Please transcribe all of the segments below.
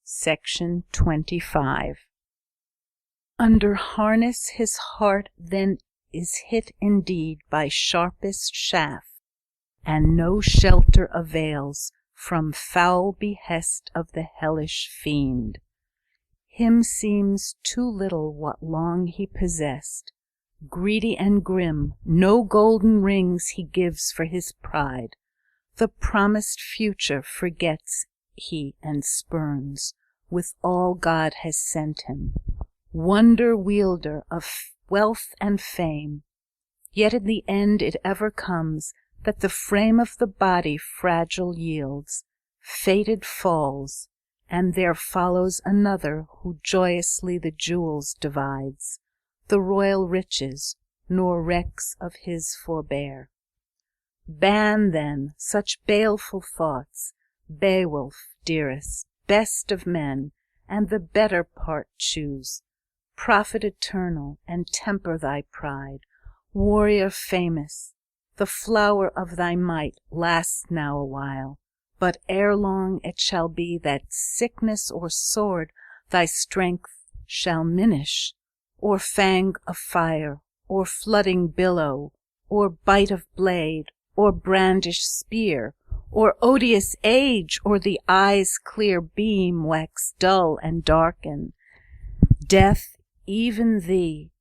Section 25. Under harness his heart then is hit indeed by sharpest shaft, and no shelter avails from foul behest of the hellish fiend. Him seems too little what long he possessed. Greedy and grim, no golden rings he gives for his pride. The promised future forgets he and spurns, with all God has sent him. Wonder wielder of wealth and fame, yet in the end it ever comes that the frame of the body fragile yields, fated falls, and there follows another who joyously the jewels divides, the royal riches, nor recks of his forbear. Ban then such baleful thoughts, Beowulf, dearest, best of men, and the better part choose. Prophet eternal, and temper thy pride, warrior famous, the flower of thy might lasts now a while, but ere long it shall be that sickness or sword thy strength shall minish, or fang of fire, or flooding billow, or bite of blade, or brandished spear, or odious age, or the eye's clear beam wax dull and darken. Death even thee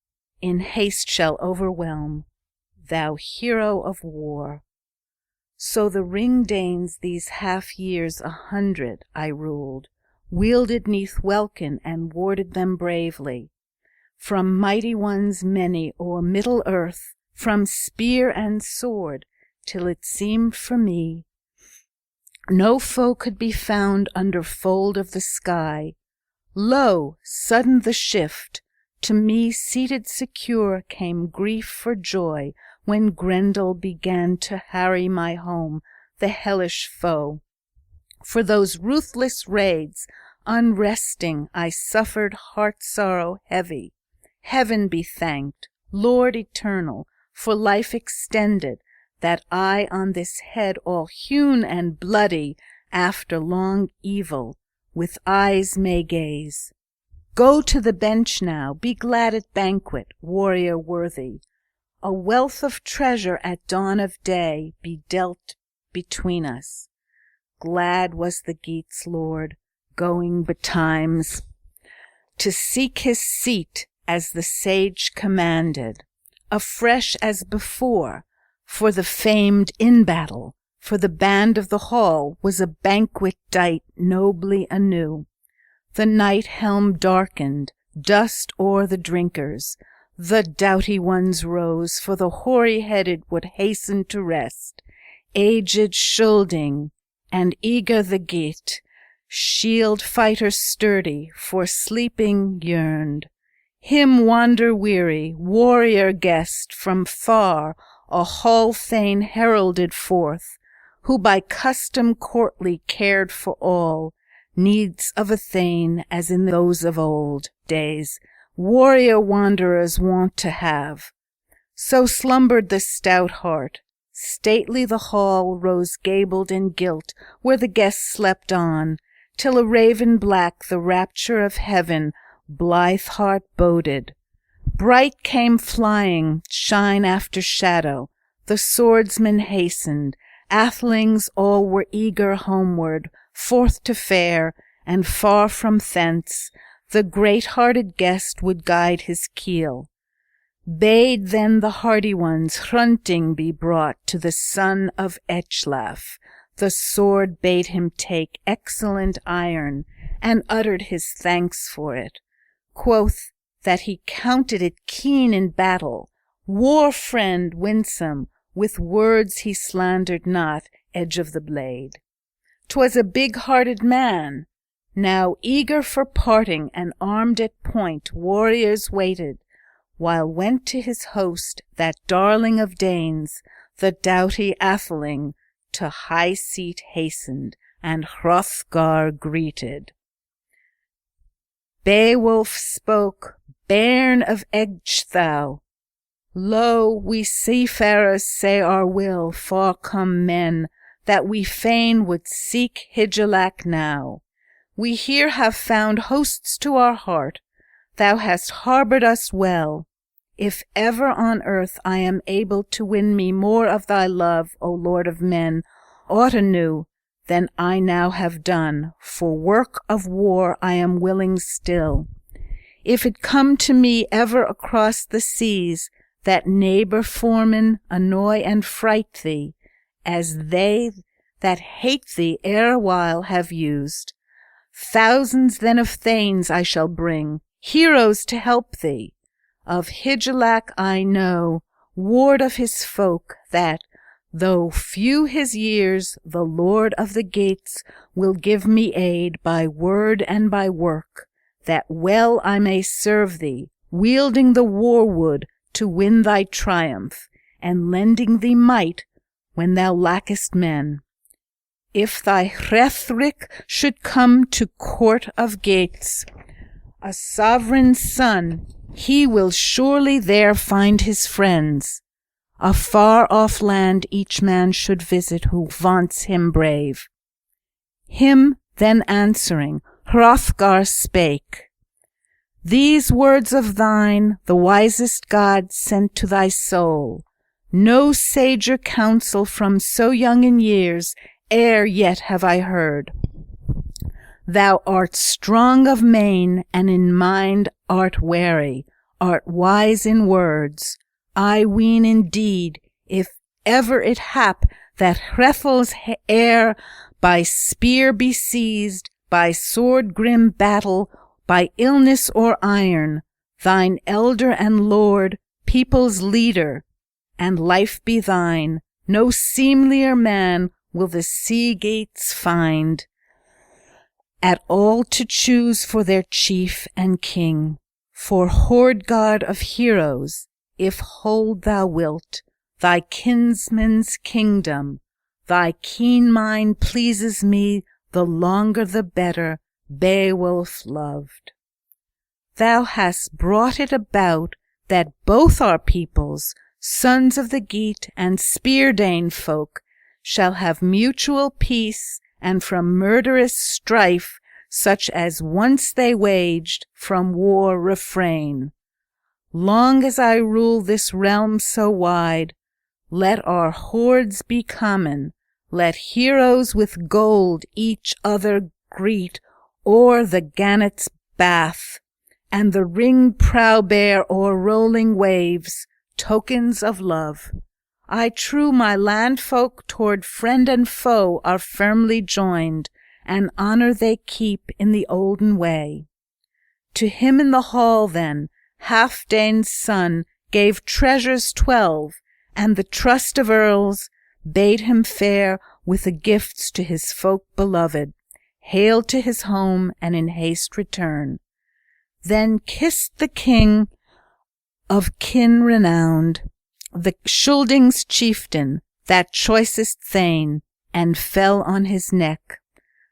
in haste shall overwhelm, thou hero of war. So the Ring-Danes these half-years 100 I ruled, wielded 'neath welkin and warded them bravely, from mighty ones many o'er middle earth, from spear and sword, till it seemed for me no foe could be found under fold of the sky. Lo, sudden the shift! To me seated secure came grief for joy, when Grendel began to harry my home, the hellish foe. For those ruthless raids, unresting, I suffered heart-sorrow heavy. Heaven be thanked, Lord eternal, for life extended, that I on this head all hewn and bloody, after long evil, with eyes may gaze. Go to the bench now, be glad at banquet, warrior worthy. A wealth of treasure at dawn of day be dealt between us. Glad was the Geats' lord, going betimes to seek his seat as the sage commanded, afresh as before, for the famed in-battle, for the band of the hall was a banquet dight nobly anew. The night helm darkened, dust o'er the drinkers, the doughty ones rose, for the hoary-headed would hasten to rest, aged Scylding, and eager the Geat, shield-fighter sturdy, for sleeping yearned. Him wander-weary, warrior guest, from far a hall-thane heralded forth, who by custom courtly cared for all needs of a thane, as in those of old days warrior wanderers wont to have. So slumbered the stout heart. Stately the hall rose gabled and gilt, where the guests slept on, till a raven black the rapture of heaven blithe heart boded. Bright came flying, shine after shadow, the swordsmen hastened, athelings all were eager homeward, forth to fare, and far from thence the great-hearted guest would guide his keel. Bade then the hardy ones Hrunting be brought to the son of Ecglaf. The sword bade him take excellent iron, and uttered his thanks for it. Quoth that he counted it keen in battle, war-friend winsome, with words he slandered not edge of the blade. 'Twas a big-hearted man. Now eager for parting and armed at point, warriors waited, while went to his host that darling of Danes, the doughty atheling, to high seat hastened, and Hrothgar greeted. Beowulf spoke, bairn of Ecglaf, lo, we seafarers say our will, far come men, that we fain would seek Hygelac now. We here have found hosts to our heart. Thou hast harboured us well. If ever on earth I am able to win me more of thy love, O Lord of men, aught anew than I now have done, for work of war I am willing still. If it come to me ever across the seas, that neighbour foemen annoy and fright thee, as they that hate thee erewhile have used. Thousands then of thanes I shall bring, heroes to help thee. Of Hygelac I know, ward of his folk, that, though few his years, the Lord of the Gates will give me aid by word and by work, that well I may serve thee, wielding the war-wood to win thy triumph, and lending thee might when thou lackest men. If thy Hrethric should come to court of Gates, a sovereign's son, he will surely there find his friends. A far-off land each man should visit who vaunts him brave. Him then answering, Hrothgar spake, These words of thine the wisest God sent to thy soul. No sager counsel from so young in years ere yet have I heard. Thou art strong of main, and in mind art wary, art wise in words. I ween indeed, if ever it hap that Hrethel's heir by spear be seized, by sword grim battle, by illness or iron, thine elder and lord, people's leader, and life be thine, no seemlier man will the sea gates find at all to choose for their chief and king. For hoard god of heroes, if hold thou wilt thy kinsman's kingdom, thy keen mind pleases me, the longer the better, Beowulf loved. Thou hast brought it about that both our peoples, sons of the Geat and Speardane folk, shall have mutual peace, and from murderous strife, such as once they waged, from war refrain. Long as I rule this realm so wide, let our hoards be common, let heroes with gold each other greet o'er the gannet's bath, and the ringed prow bear o'er rolling waves, tokens of love. I trow my landfolk toward friend and foe are firmly joined, and honour they keep in the olden way. To him in the hall then, Halfdane's son gave treasures 12, and the trust of earls bade him fare with the gifts to his folk beloved, hail to his home, and in haste return. Then kissed the king of kin renowned, the Scyldings' chieftain, that choicest thane, and fell on his neck.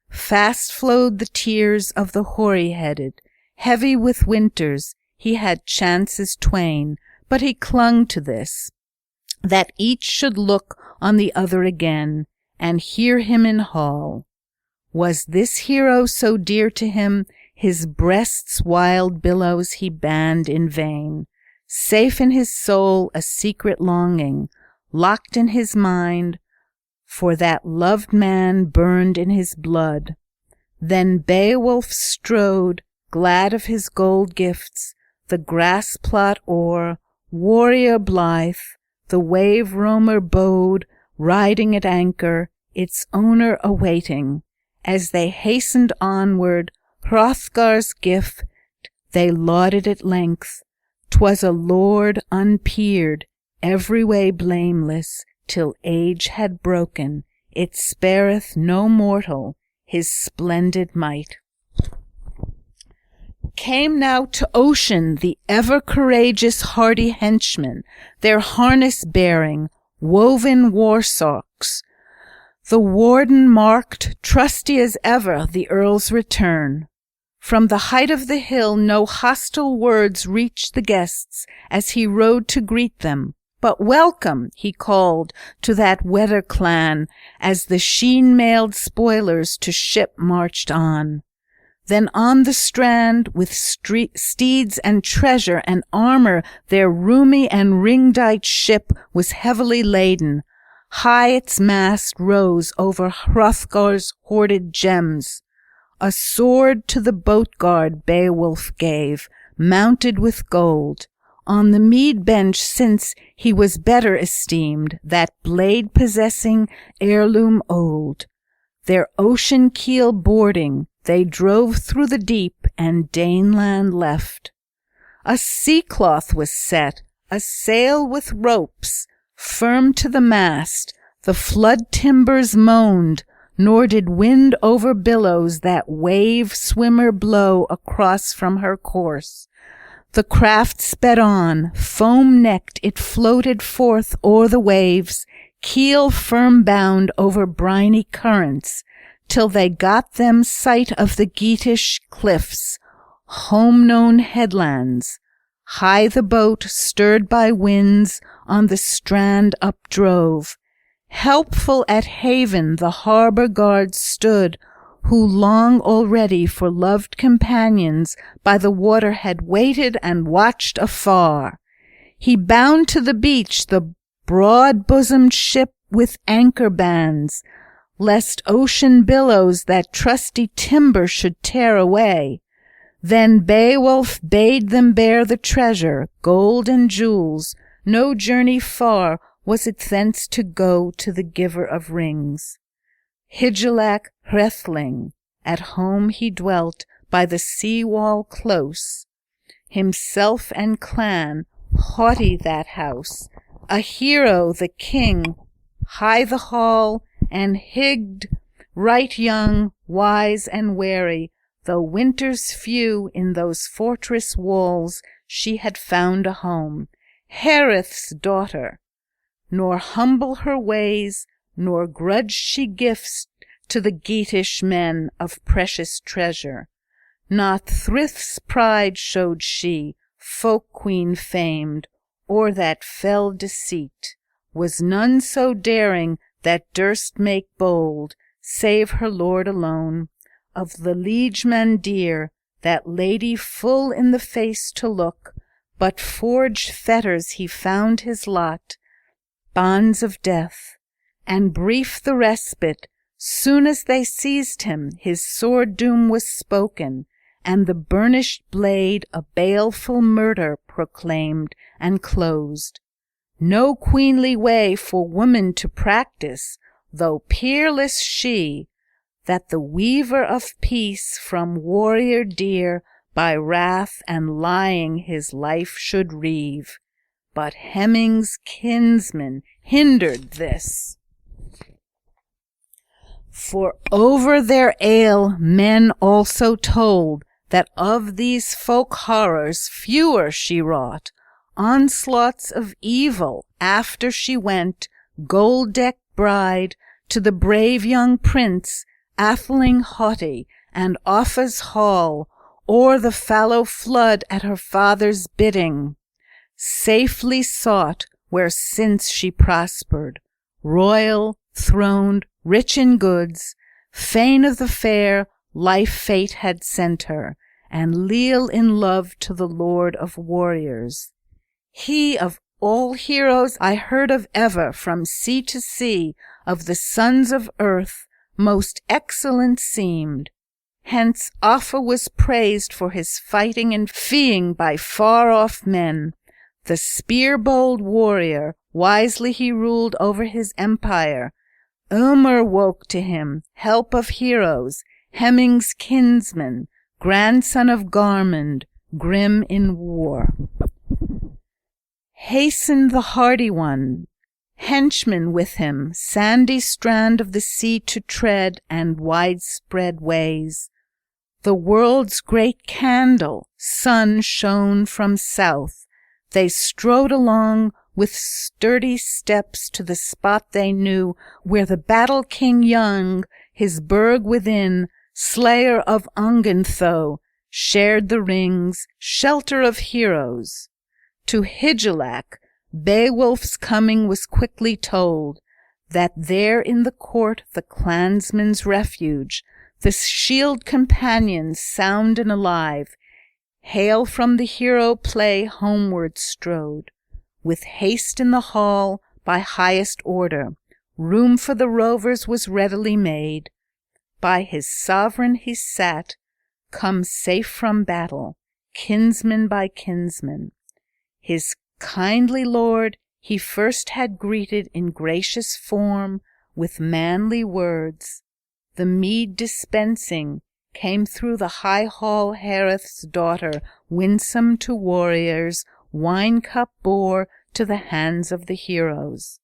Fast flowed the tears of the hoary-headed, heavy with winters, he had chances twain, but he clung to this, that each should look on the other again, and hear him in hall. Was this hero so dear to him, his breast's wild billows he banned in vain. Safe in his soul a secret longing, locked in his mind, for that loved man burned in his blood. Then Beowulf strode, glad of his gold gifts, the grass plot o'er, warrior blithe, the wave roamer bode, riding at anchor, its owner awaiting. As they hastened onward, Hrothgar's gift they lauded at length. 'Twas a lord unpeered, every way blameless, till age had broken, it spareth no mortal his splendid might. Came now to ocean the ever-courageous hardy henchmen, their harness bearing, woven war-socks. The warden marked, trusty as ever, the earl's return. From the height of the hill no hostile words reached the guests as he rode to greet them, but welcome, he called to that weather clan as the sheen-mailed spoilers to ship marched on. Then on the strand, with steeds and treasure and armor, their roomy and ring-dight ship was heavily laden. High its mast rose over Hrothgar's hoarded gems. A sword to the boat-guard Beowulf gave, mounted with gold. On the mead bench since he was better esteemed, that blade-possessing heirloom old. Their ocean keel boarding, they drove through the deep and Daneland left. A sea-cloth was set, a sail with ropes, firm to the mast. The flood timbers moaned, nor did wind over billows that wave-swimmer blow across from her course. The craft sped on, foam-necked it floated forth o'er the waves, keel firm-bound over briny currents, till they got them sight of the Geatish cliffs, home-known headlands. High the boat, stirred by winds, on the strand updrove. Helpful at haven the harbour guard stood, who long already for loved companions by the water had waited and watched afar. He bound to the beach the broad-bosomed ship with anchor bands, lest ocean billows that trusty timber should tear away. Then Beowulf bade them bear the treasure, gold and jewels. No journey far was it thence to go to the giver of rings. Hygelac Hrethling, at home he dwelt by the sea-wall close. Himself and clan, haughty that house, a hero the king, high the hall, and Hygd, right young, wise and wary, though winters few in those fortress walls she had found a home, Hereth's daughter. Nor humble her ways, nor grudged she gifts to the Geatish men of precious treasure. Not Thrith's pride showed she, folk-queen famed, or that fell deceit. Was none so daring that durst make bold, save her lord alone. Of the liegeman dear, that lady full in the face to look, but forged fetters he found his lot, bonds of death, and brief the respite. Soon as they seized him, his sword doom was spoken, and the burnished blade a baleful murder proclaimed and closed. No queenly way for woman to practice, though peerless she, that the weaver of peace from warrior dear by wrath and lying his life should reave. But Hemming's kinsmen hindered this. For over their ale men also told that of these folk horrors fewer she wrought, onslaughts of evil after she went, gold-decked bride, to the brave young prince, Atheling haughty, and Offa's hall, o'er the fallow flood at her father's bidding, safely sought where since she prospered, royal, throned, rich in goods, fain of the fair life fate had sent her, and leal in love to the lord of warriors. He of all heroes I heard of ever, from sea to sea, of the sons of earth, most excellent seemed. Hence Offa was praised for his fighting and feeing by far-off men. The spear-bold warrior, wisely he ruled over his empire. Ylmer woke to him, help of heroes, Hemming's kinsman, grandson of Garmund, grim in war. Hasten the hardy one, henchman with him, sandy strand of the sea to tread, and widespread ways. The world's great candle, sun shone from south. They strode along with sturdy steps to the spot they knew, where the battle-king young, his burg within, slayer of Ongentheow, shared the rings, shelter of heroes. To Hygelac, Beowulf's coming was quickly told, that there in the court the clansmen's refuge, The shield companions, sound and alive, hail from the hero play homeward strode. With haste in the hall, by highest order, room for the rovers was readily made. By his sovereign he sat, come safe from battle, kinsman by kinsman. His kindly lord he first had greeted in gracious form, with manly words. The mead dispensing, came through the high hall Hareth's daughter, winsome to warriors, wine cup bore to the hands of the heroes.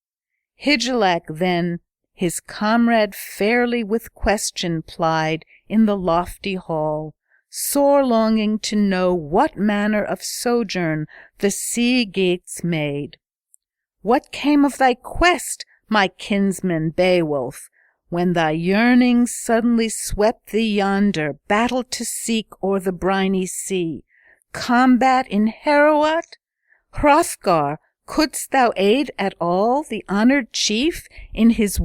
Hygelac then his comrade fairly with question plied in the lofty hall, sore longing to know what manner of sojourn the sea-geats made. What came of thy quest, my kinsman Beowulf, when thy yearnings suddenly swept thee yonder, battle to seek o'er the briny sea, combat in Heorot? Hrothgar, couldst thou aid at all the honoured chief in his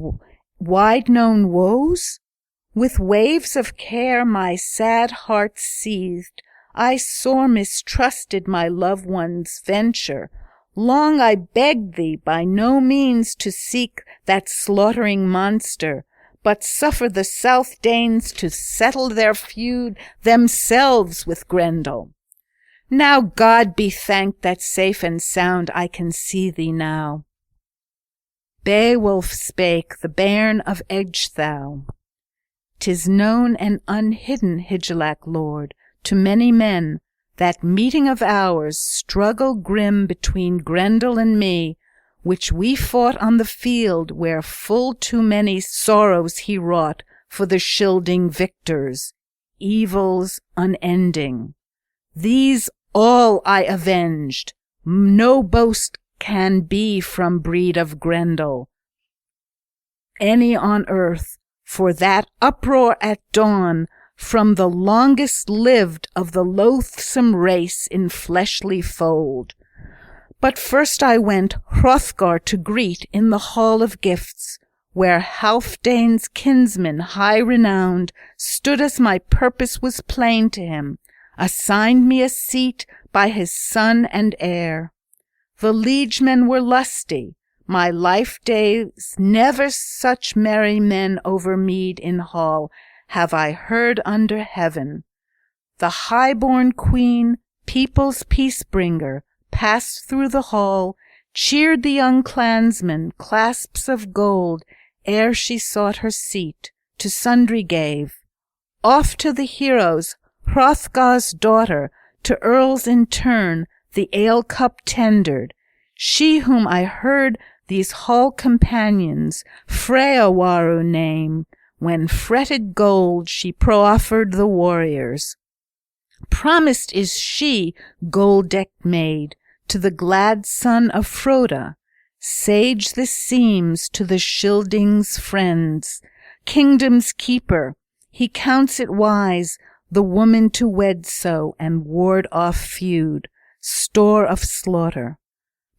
wide-known woes? With waves of care my sad heart seethed. I sore mistrusted my loved one's venture. Long I begged thee by no means to seek that slaughtering monster, but suffer the South Danes to settle their feud themselves with Grendel. Now God be thanked that safe and sound I can see thee now. Beowulf spake, the bairn of Ecgtheow. 'Tis known and unhidden, Hygelac lord, to many men, that meeting of ours, struggle grim between Grendel and me, which we fought on the field, where full too many sorrows he wrought for the Scylding victors, evils unending. These all I avenged. No boast can be from breed of Grendel any on earth, for that uproar at dawn from the longest lived of the loathsome race in fleshly fold. But first I went Hrothgar to greet in the hall of gifts, where Halfdane's kinsman high-renowned stood as my purpose was plain to him, assigned me a seat by his son and heir. The liegemen were lusty, my life days never such merry men over mead in hall have I heard under heaven. The high-born queen, people's peace-bringer, passed through the hall, cheered the young clansmen, clasps of gold, ere she sought her seat, to sundry gave. Off to the heroes, Hrothgar's daughter, to earls in turn, the ale-cup tendered. She whom I heard these hall companions Freawaru name, when fretted gold she proffered the warriors. Promised is she, gold-decked maid, to the glad son of Froda. Sage this seems to the Scyldings' friends. Kingdom's keeper, he counts it wise the woman to wed so and ward off feud, store of slaughter.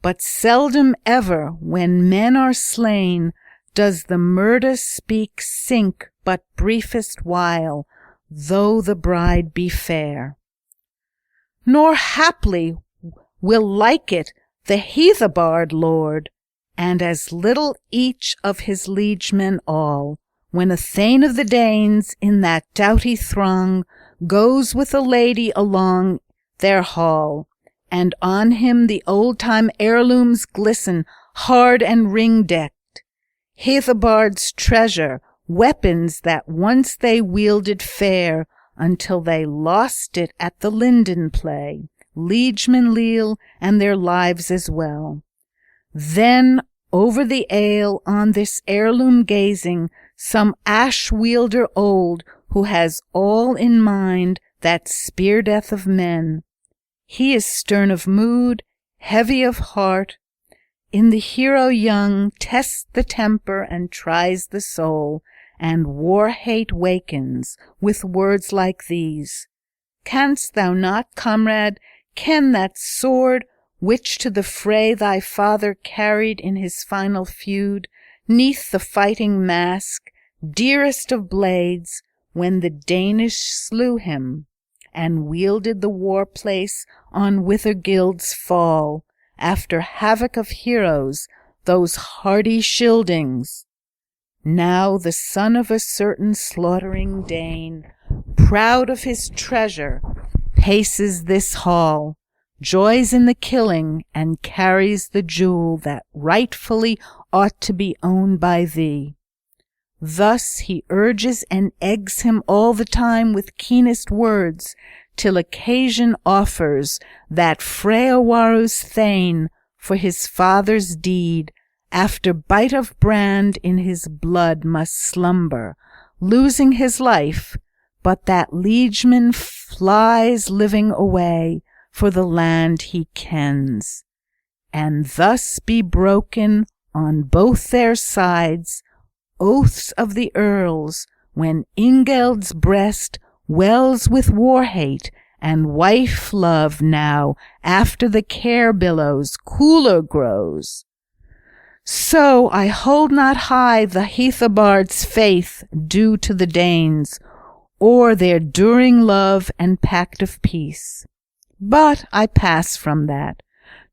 But seldom ever, when men are slain, does the murder speak sink but briefest while, though the bride be fair. Nor haply will like it the Heathobard lord, and as little each of his liegemen all, when a thane of the Danes in that doughty throng goes with a lady along their hall, and on him the old-time heirlooms glisten hard and ring-decked. Heathobard's treasure, weapons that once they wielded fair, until they lost it at the linden play, liegemen leal, and their lives as well. Then over the ale on this heirloom gazing, some ash-wielder old, who has all in mind that spear-death of men. He is stern of mood, heavy of heart. In the hero young tests the temper and tries the soul, and war-hate wakens with words like these. Canst thou not, comrade, ken that sword which to the fray thy father carried in his final feud, 'neath the fighting mask, dearest of blades, when the Danish slew him, and wielded the war-place on Withergild's fall, after havoc of heroes, those hardy Scyldings. Now the son of a certain slaughtering Dane, proud of his treasure, paces this hall, joys in the killing, and carries the jewel that rightfully ought to be owned by thee. Thus he urges and eggs him all the time with keenest words, till occasion offers that Freawaru's thane for his father's deed, after bite of brand in his blood must slumber, losing his life, but that liegeman flies living away for the land he kens. And thus be broken on both their sides oaths of the earls, when Ingeld's breast wells with war-hate and wife-love now, after the care-billows cooler grows. So I hold not high the Heathobard's faith due to the Danes, or their during love and pact of peace. But I pass from that,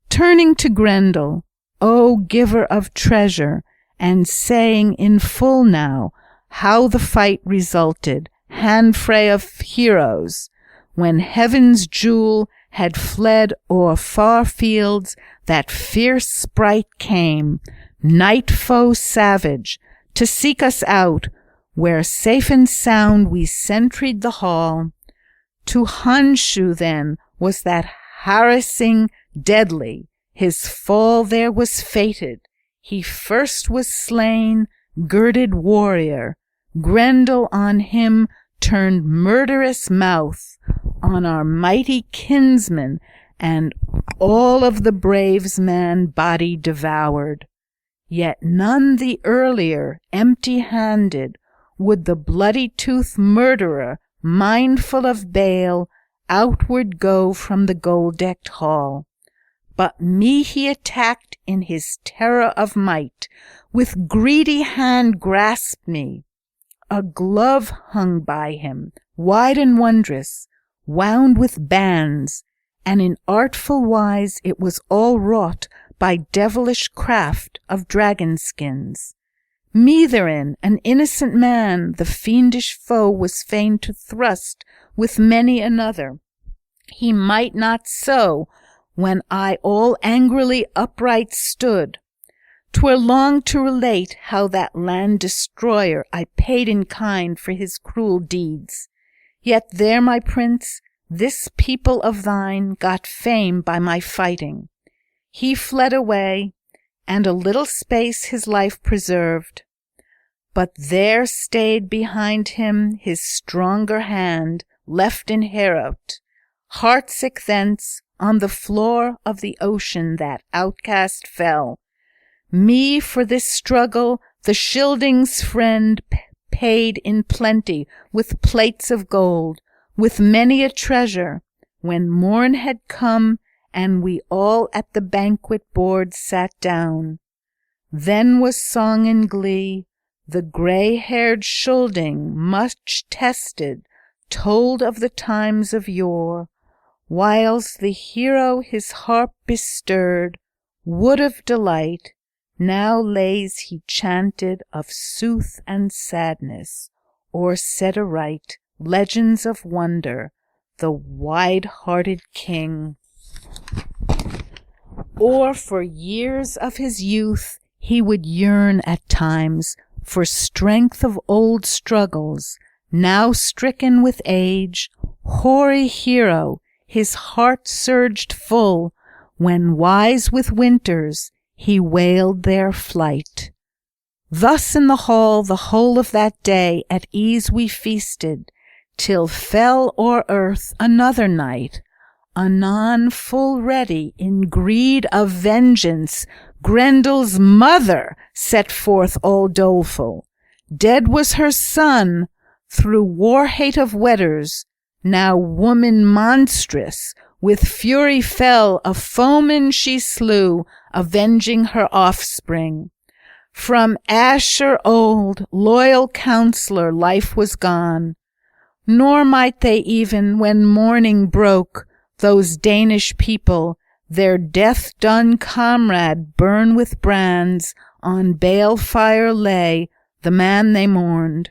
turning to Grendel, O giver of treasure, and saying in full now how the fight resulted, handfray of heroes, when heaven's jewel had fled o'er far fields, that fierce sprite came, night foe savage, to seek us out, where safe and sound we sentried the hall. To Honshu then was that harassing deadly, his fall there was fated, he first was slain, girded warrior. Grendel on him turned murderous mouth, on our mighty kinsman, and all of the braves' man body devoured. Yet none the earlier, empty-handed, would the bloody-toothed murderer, mindful of bale, outward go from the gold-decked hall. But me he attacked in his terror of might, with greedy hand grasped me. A glove hung by him, wide and wondrous, wound with bands, and in artful wise it was all wrought by devilish craft of dragon skins. Me therein, an innocent man, the fiendish foe was fain to thrust with many another. He might not so, when I all angrily upright stood. 'Twere long to relate how that land-destroyer I paid in kind for his cruel deeds. Yet there, my prince, this people of thine got fame by my fighting. He fled away, and a little space his life preserved. But there stayed behind him his stronger hand, left in Heorot. Heartsick thence, on the floor of the ocean that outcast fell. Me for this struggle the Scyldings' friend paid in plenty with plates of gold, with many a treasure, when morn had come and we all at the banquet board sat down. Then was song and glee, the grey-haired Scylding, much tested, told of the times of yore, whiles the hero his harp bestirred, wood of delight, now lays he chanted of sooth and sadness, or said aright legends of wonder, the wide-hearted king. Or for years of his youth he would yearn at times for strength of old struggles, now stricken with age, hoary hero, his heart surged full, when wise with winters he wailed their flight. Thus in the hall the whole of that day at ease we feasted, till fell o'er earth another night. Anon full ready in greed of vengeance, Grendel's mother set forth all doleful. Dead was her son, through war-hate of wedders, now woman monstrous, with fury fell, a foeman she slew, avenging her offspring. From Asher old, loyal counsellor, life was gone. Nor might they even, when morning broke, those Danish people, their death-done comrade burn with brands, on bale fire lay the man they mourned.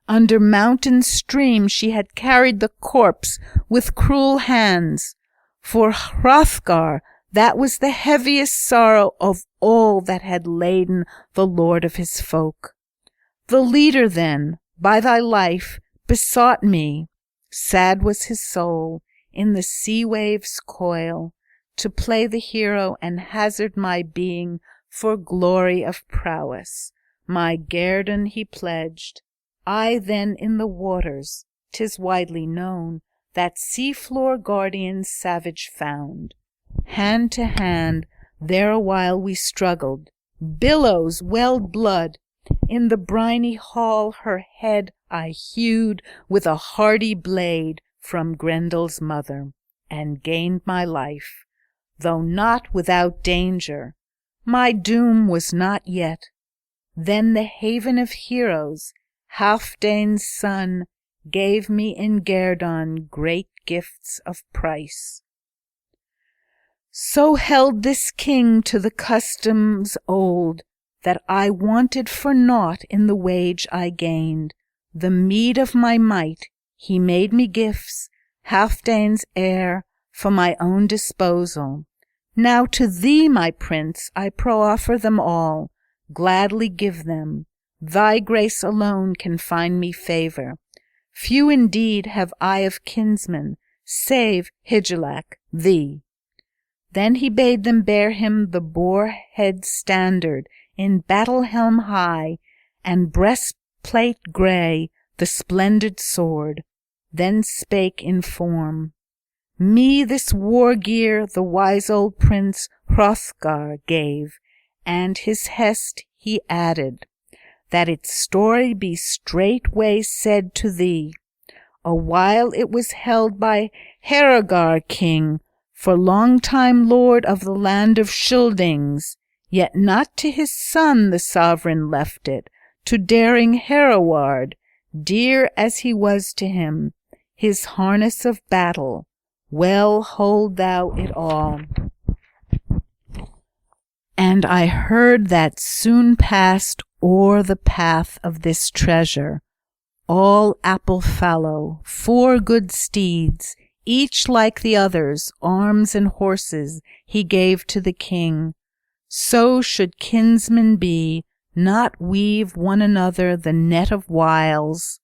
Under mountain stream she had carried the corpse with cruel hands. For Hrothgar, that was the heaviest sorrow of all that had laden the lord of his folk. The leader then, by thy life, besought me, sad was his soul, in the sea waves' coil, to play the hero and hazard my being for glory of prowess. My guerdon he pledged. I then in the waters, 'tis widely known, that sea-floor guardian savage found. Hand to hand, there awhile we struggled. Billows welled blood. In the briny hall her head I hewed with a hardy blade from Grendel's mother, and gained my life, though not without danger. My doom was not yet. Then the haven of heroes, Halfdane's son, gave me in guerdon great gifts of price. So held this king to the customs old, that I wanted for naught in the wage I gained. The meed of my might, he made me gifts, Halfdane's heir, for my own disposal. Now to thee, my prince, I proffer them all, gladly give them. Thy grace alone can find me favour. Few indeed have I of kinsmen, save Hygelac, thee. Then he bade them bear him the boar-head standard, in battle-helm high, and breastplate grey, the splendid sword. Then spake in form, me this war-gear the wise old prince Hrothgar gave, and his hest he added, that its story be straightway said to thee. A while it was held by Heregar king, for long time lord of the land of Scyldings, yet not to his son the sovereign left it, to daring Hereward, dear as he was to him, his harness of battle. Well hold thou it all. And I heard that soon passed o'er the path of this treasure, all apple fallow, 4 good steeds, each like the others, arms and horses, he gave to the king. So should kinsmen be, not weave one another the net of wiles,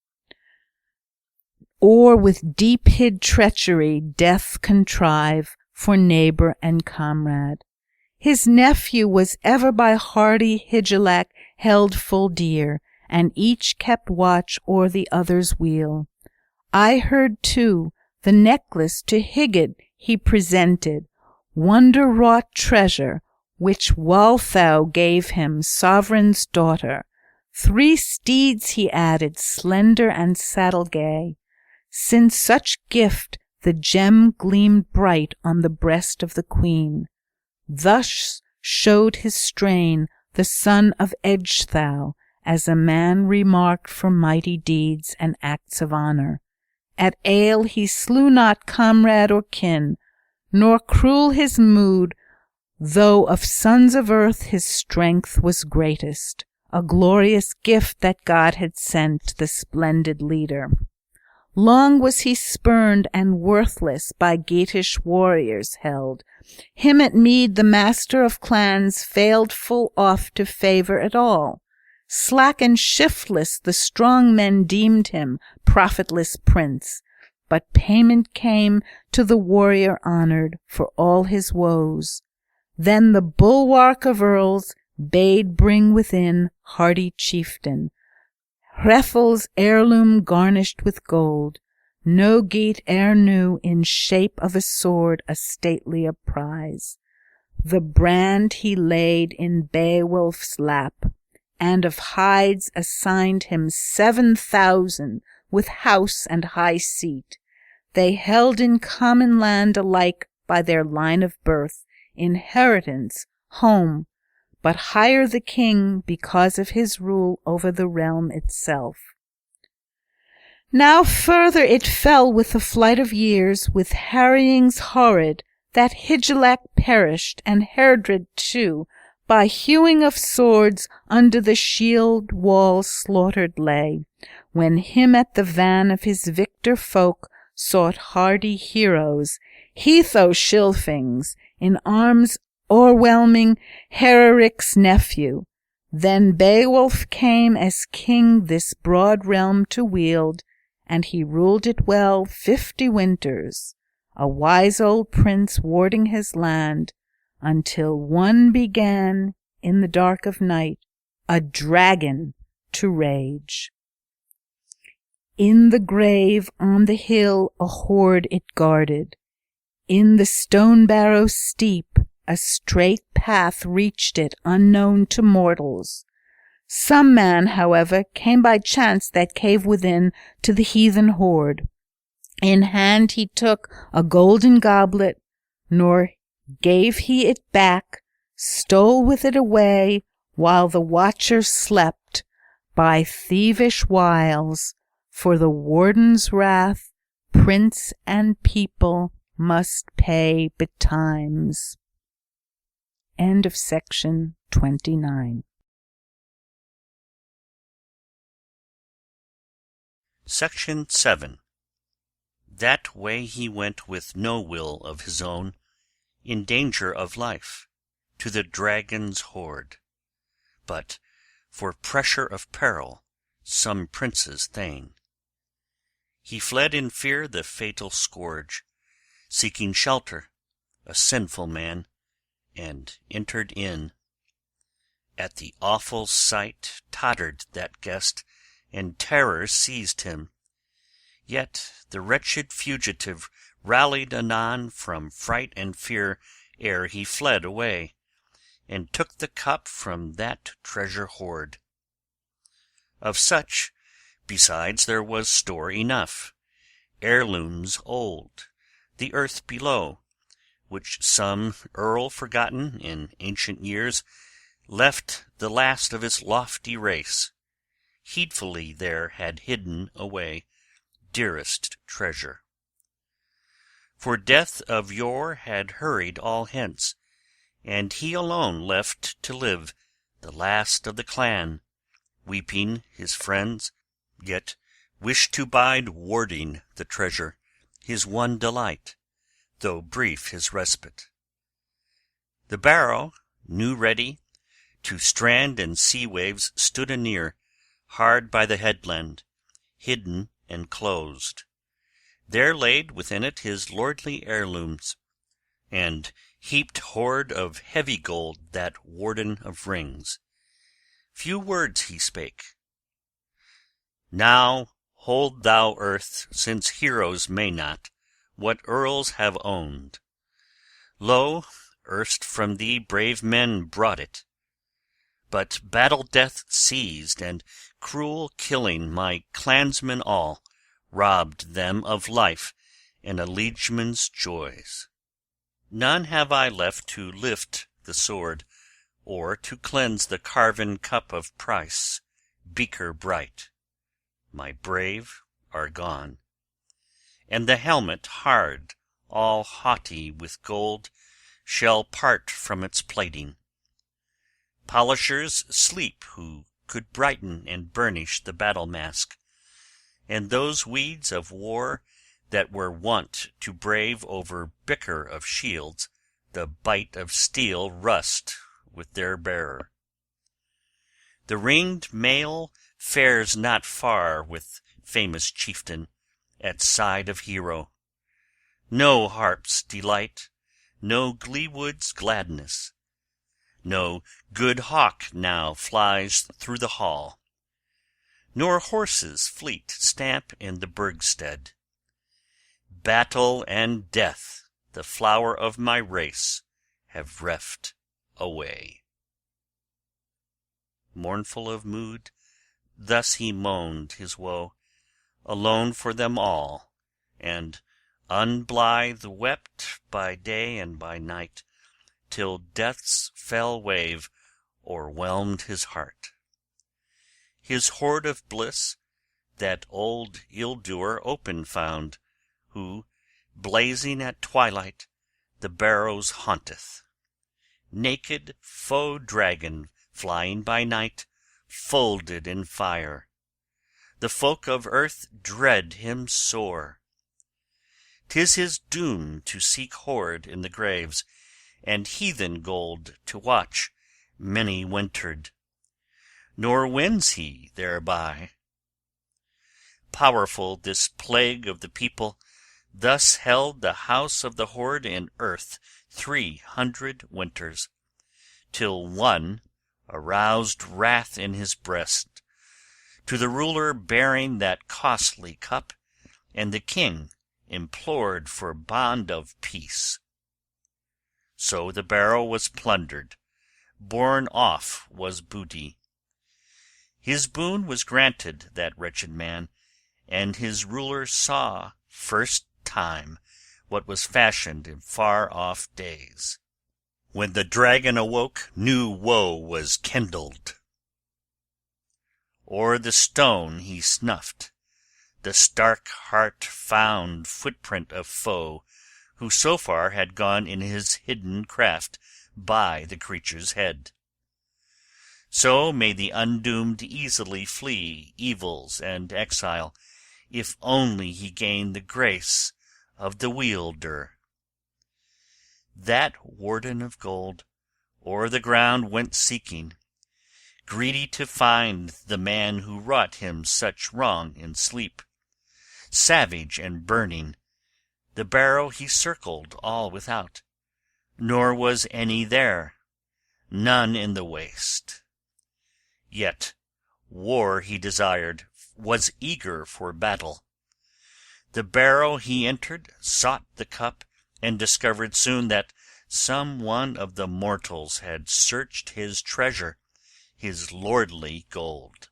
or with deep-hid treachery death contrive for neighbour and comrade. His nephew was ever by hardy Hygelac held full dear, and each kept watch o'er the other's weal. I heard, too, the necklace to Hygd he presented, wonder-wrought treasure, which Wealhtheow gave him, sovereign's daughter. 3 steeds he added, slender and saddle-gay. Since such gift the gem gleamed bright on the breast of the queen. Thus showed his strain the son of Ecgtheow, as a man remarked for mighty deeds and acts of honour. At ale he slew not comrade or kin, nor cruel his mood, though of sons of earth his strength was greatest, a glorious gift that God had sent the splendid leader. Long was he spurned and worthless by Geatish warriors held. Him at mead the master of clans failed full oft to favour at all. Slack and shiftless the strong men deemed him, profitless prince. But payment came to the warrior honoured for all his woes. Then the bulwark of earls bade bring within hardy chieftain, Hrethel's heirloom garnished with gold. No Geat e'er knew in shape of a sword a statelier prize. The brand he laid in Beowulf's lap, and of hides assigned him 7,000 with house and high seat. They held in common land alike by their line of birth, inheritance, home, but higher the king because of his rule over the realm itself. Now further it fell with the flight of years, with harryings horrid, that Hygelac perished, and Heardred too, by hewing of swords under the shield wall slaughtered lay, when him at the van of his victor folk sought hardy heroes, Heatho Shilfings, in arms o'erwhelming Hereric's nephew. Then Beowulf came as king this broad realm to wield, and he ruled it well 50 winters, a wise old prince warding his land, until one began, in the dark of night, a dragon to rage. In the grave on the hill a hoard it guarded. In the stone barrow steep a straight path reached it unknown to mortals. Some man, however, came by chance that cave within to the heathen hoard. In hand he took a golden goblet, nor gave he it back, stole with it away, while the watcher slept, by thievish wiles, for the warden's wrath prince and people must pay betimes. End of section 29. Section 7. That way he went with no will of his own, in danger of life, to the dragon's hoard, but for pressure of peril, some prince's thane. He fled in fear the fatal scourge, seeking shelter, a sinful man, and entered in. At the awful sight tottered that guest, and terror seized him. Yet the wretched fugitive rallied anon from fright and fear ere he fled away, and took the cup from that treasure hoard. Of such, besides, there was store enough, heirlooms old, the earth below, which some earl forgotten in ancient years left the last of his lofty race, heedfully there had hidden away dearest treasure. For death of yore had hurried all hence, and he alone left to live, the last of the clan, weeping his friends, yet wished to bide warding the treasure, his one delight, though brief his respite. The barrow, new ready, to strand and sea waves stood anear, hard by the headland, hidden and closed. There laid within it his lordly heirlooms, and heaped hoard of heavy gold that warden of rings. Few words he spake. Now hold thou earth, since heroes may not, what earls have owned. Lo, erst from thee brave men brought it, but battle death seized, and cruel killing my clansmen all, robbed them of life and a liegeman's joys. None have I left to lift the sword, or to cleanse the carven cup of price, beaker bright. My brave are gone, and the helmet hard, all haughty with gold, shall part from its plating. Polishers sleep who could brighten and burnish the battle mask, and those weeds of war that were wont to brave over bicker of shields the bite of steel rust with their bearer. The ringed mail fares not far with famous chieftain at side of hero. No harp's delight, no gleewood's gladness, no good hawk now flies through the hall, nor horses fleet stamp in the burgstead. Battle and death, the flower of my race, have reft away. Mournful of mood, thus he moaned his woe, alone for them all, and unblithe wept by day and by night, till death's fell wave o'erwhelmed his heart. His hoard of bliss, that old ill-doer open found, who, blazing at twilight, the barrows haunteth. Naked foe-dragon flying by night, folded in fire. The folk of earth dread him sore. 'Tis his doom to seek hoard in the graves, and heathen gold to watch, many-wintered. Nor wins he thereby. Powerful this plague of the people, thus held the house of the hoard in earth 300 winters, till one aroused wrath in his breast, to the ruler bearing that costly cup, and the king implored for bond of peace. So the barrow was plundered, borne off was booty. His boon was granted that wretched man, and his ruler saw first time what was fashioned in far-off days. When the dragon awoke, new woe was kindled. O'er the stone he snuffed, the stark heart found footprint of foe, who so far had gone in his hidden craft by the creature's head. So may the undoomed easily flee evils and exile, if only he gain the grace of the wielder. That warden of gold o'er the ground went seeking, greedy to find the man who wrought him such wrong in sleep. Savage and burning, the barrow he circled all without, nor was any there, none in the waste. Yet war he desired, was eager for battle. The barrow he entered, sought the cup, and discovered soon that some one of the mortals had searched his treasure, his lordly gold.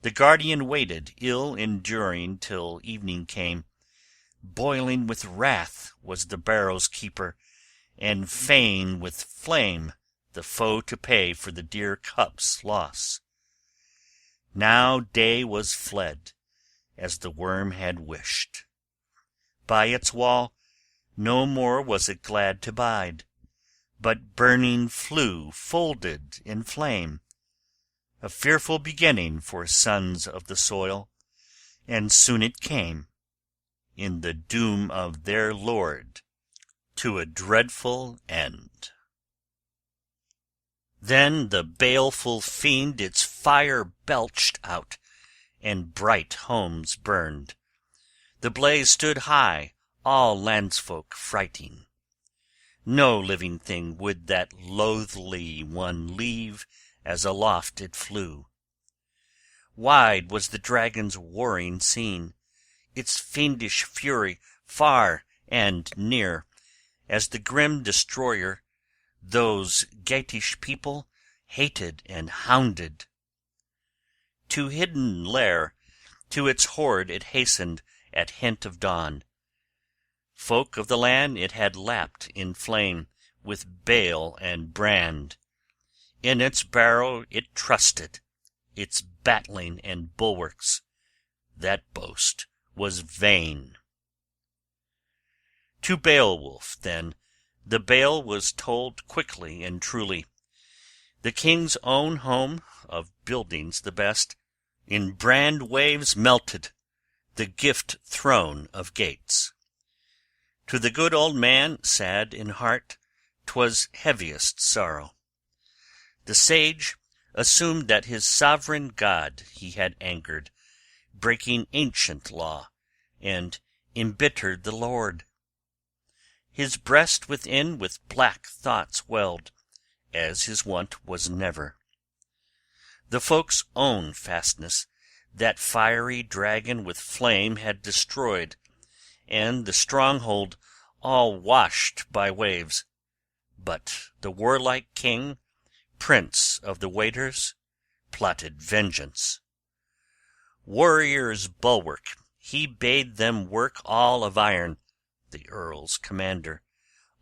The guardian waited, ill enduring, till evening came. Boiling with wrath was the barrow's keeper, and fain with flame the foe to pay for the dear cup's loss. Now day was fled, as the worm had wished. By its wall no more was it glad to bide, but burning flew folded in flame, a fearful beginning for sons of the soil, and soon it came, in the doom of their lord, to a dreadful end. Then the baleful fiend its fire belched out, and bright homes burned. The blaze stood high, all landsfolk frighting. No living thing would that loathly one leave, as aloft it flew. Wide was the dragon's warring seen, its fiendish fury far and near, as the grim destroyer those Geatish people hated and hounded. To hidden lair, to its hoard it hastened at hint of dawn. Folk of the land it had lapped in flame, with bale and brand. In its barrow it trusted, its battling and bulwarks. That boast was vain. To Beowulf, then, the bale was told quickly and truly. The king's own home, of buildings the best, in brand waves melted, the gift throne of gates. To the good old man, sad in heart, 'twas heaviest sorrow. The sage assumed that his sovereign God he had angered, breaking ancient law, and embittered the Lord. His breast within with black thoughts welled, as his wont was never. The folk's own fastness that fiery dragon with flame had destroyed, and the stronghold all washed by waves. But the warlike king, prince of the waiters, plotted vengeance. Warriors' bulwark he bade them work all of iron, the earl's commander,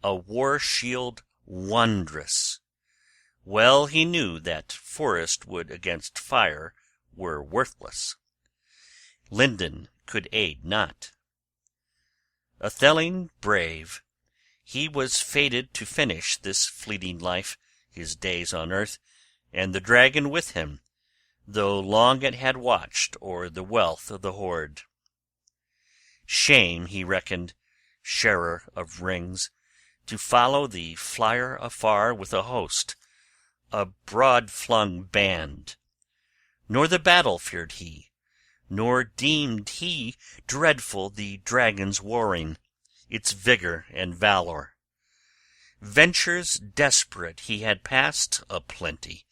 a war-shield wondrous. Well he knew that forest wood against fire were worthless. linden could aid not. A Theling brave, he was fated to finish this fleeting life, his days on earth, and the dragon with him, though long it had watched o'er the wealth of the hoard. Shame he reckoned, sharer of rings, to follow the flyer afar with a host, a broad-flung band. Nor the battle feared he, nor deemed he dreadful the dragon's warring, its vigour and valour. Ventures desperate he had passed a plenty,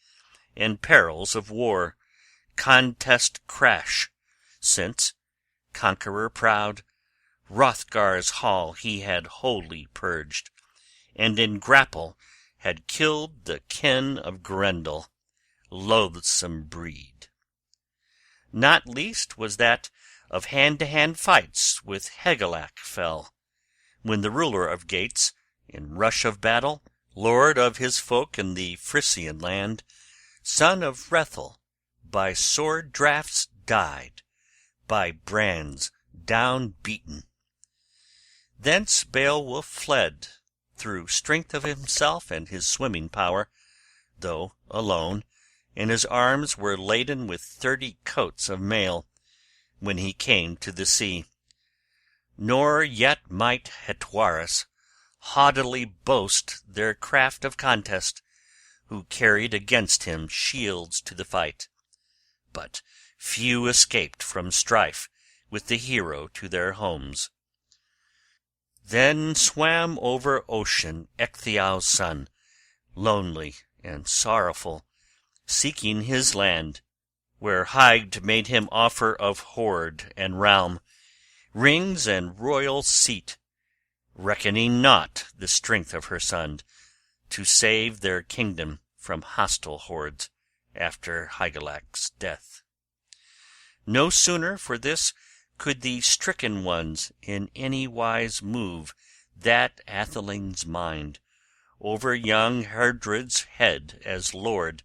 and perils of war, contest crash, since, conqueror proud, Hrothgar's hall he had wholly purged, and in grapple had killed the kin of Grendel, loathsome breed. Not least was that of hand-to-hand fights with Hygelac fell, when the ruler of Geats, in rush of battle, lord of his folk in the Frisian land, son of Hrethel, by sword draughts died, by brands down beaten. Thence Beowulf fled, through strength of himself and his swimming power, though alone, and his arms were laden with 30 coats of mail, when he came to the sea. Nor yet might Hetwaras haughtily boast their craft of contest, who carried against him shields to the fight. But few escaped from strife with the hero to their homes. Then swam over ocean Ecgtheow's son, lonely and sorrowful, seeking his land, where Hygd made him offer of hoard and realm, rings and royal seat, reckoning not the strength of her son, to save their kingdom from hostile hordes after Hygelac's death. No sooner for this could the stricken ones in any wise move that atheling's mind over young Heardred's head as lord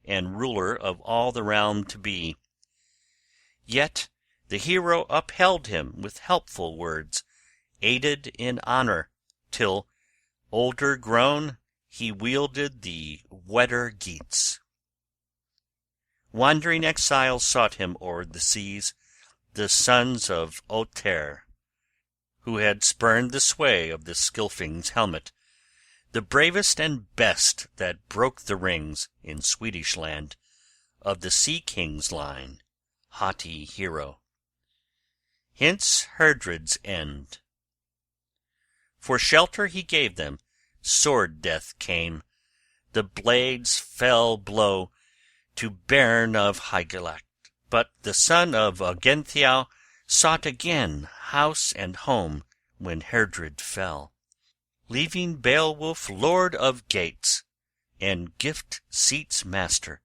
and ruler of all the realm to be. Yet the hero upheld him with helpful words, aided in honour, till, older grown, he wielded the Weder Geats. Wandering exiles sought him o'er the seas, the sons of Ohtere, who had spurned the sway of the Scylfing's helmet, the bravest and best that broke the rings, in Swedish land, of the sea-king's line, haughty hero. Hence Heardred's end. For shelter he gave them, sword-death came, the blade's fell blow, to bairn of Hygelac. But the son of Ogintheow sought again house and home when Heardred fell, leaving Beowulf lord of Geats, and gift seat's master,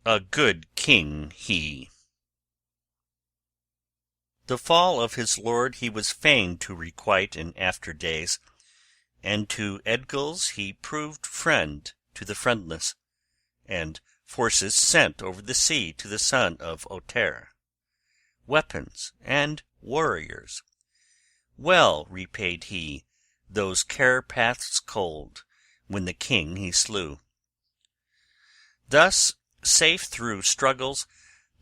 a good king he. The fall of his lord he was fain to requite in after days, and to Eadgils he proved friend to the friendless, and forces sent over the sea to the son of Ohtere, weapons and warriors. Well repaid he those care-paths cold, when the king he slew. Thus, safe through struggles,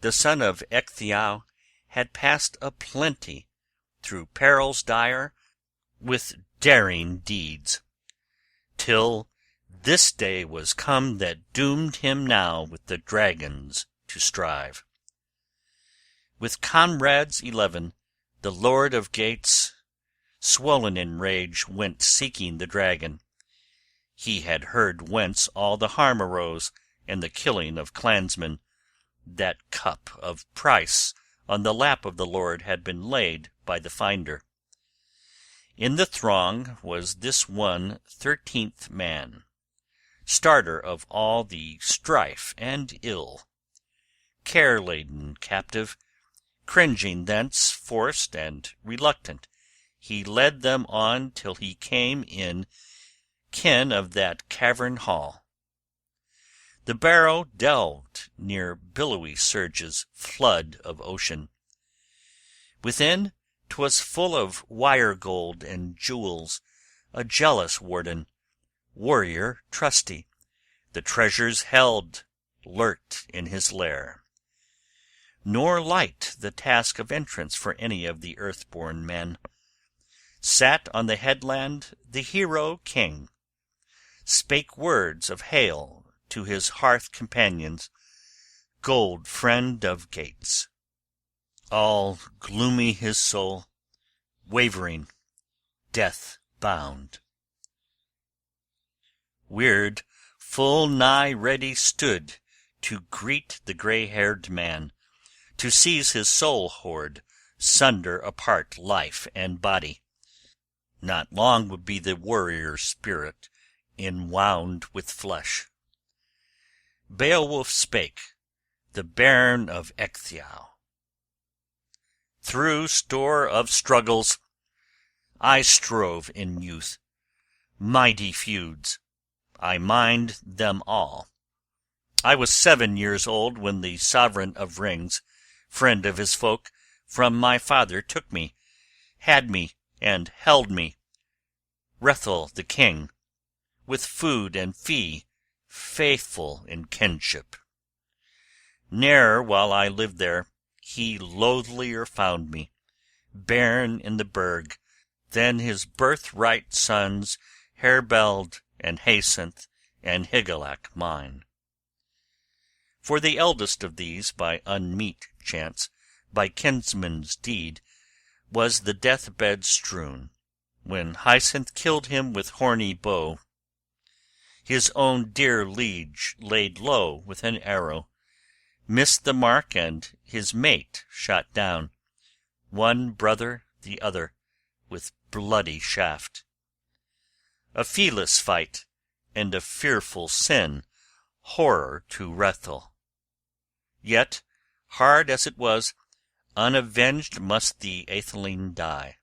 the son of Ecgtheow had passed a plenty, through perils dire, with daring deeds, till this day was come that doomed him now with the dragons to strive. With comrades 11, the lord of Geats, swollen in rage, went seeking the dragon. He had heard whence all the harm arose, and the killing of clansmen. That cup of price on the lap of the lord had been laid by the finder. In the throng was this one 13th man, starter of all the strife and ill, care-laden captive, cringing thence, forced and reluctant, he led them on till he came in ken of that cavern hall. The barrow delved near billowy surges, flood of ocean. Within 'twas full of wire gold and jewels, a jealous warden, warrior trusty, the treasures held, lurked in his lair. Nor light the task of entrance for any of the earth-born men. Sat on the headland the hero king, spake words of hail to his hearth companions, gold friend of Geats. All gloomy his soul, wavering, death-bound. Weird full nigh ready stood to greet the gray-haired man, to seize his soul-hoard, sunder apart life and body. Not long would be the warrior spirit enwound with flesh. Beowulf spake, the bairn of Ecgtheow. Through store of struggles I strove in youth, mighty feuds, I mind them all. I was 7 years old when the Sovereign of Rings, friend of his folk, from my father took me, had me, and held me, Hrethel the king, with food and fee, faithful in kinship. Ne'er while I lived there he loathlier found me, bairn in the burg, than his birthright sons Herbeld and Haethcyn and Hygelac mine. For the eldest of these, by unmeet chance, by kinsman's deed, was the death-bed strewn, when Haethcyn killed him with horny bow, his own dear liege laid low with an arrow, missed the mark, and his mate shot down, one brother the other, with bloody shaft. A feeless fight, and a fearful sin, horror to Hrethel. Yet, hard as it was, unavenged must the atheling die.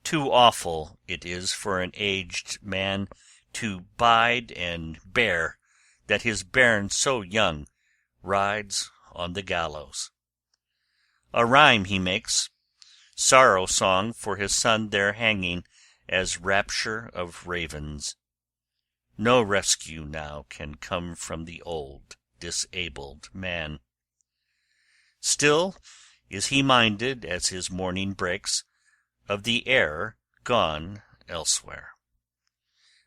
Too awful it is for an aged man to bide and bear that his bairn so young rides on the gallows. A rhyme he makes, sorrow-song for his son there hanging as rapture of ravens. No rescue now can come from the old disabled man. Still is he minded, as his morning breaks, of the heir gone elsewhere.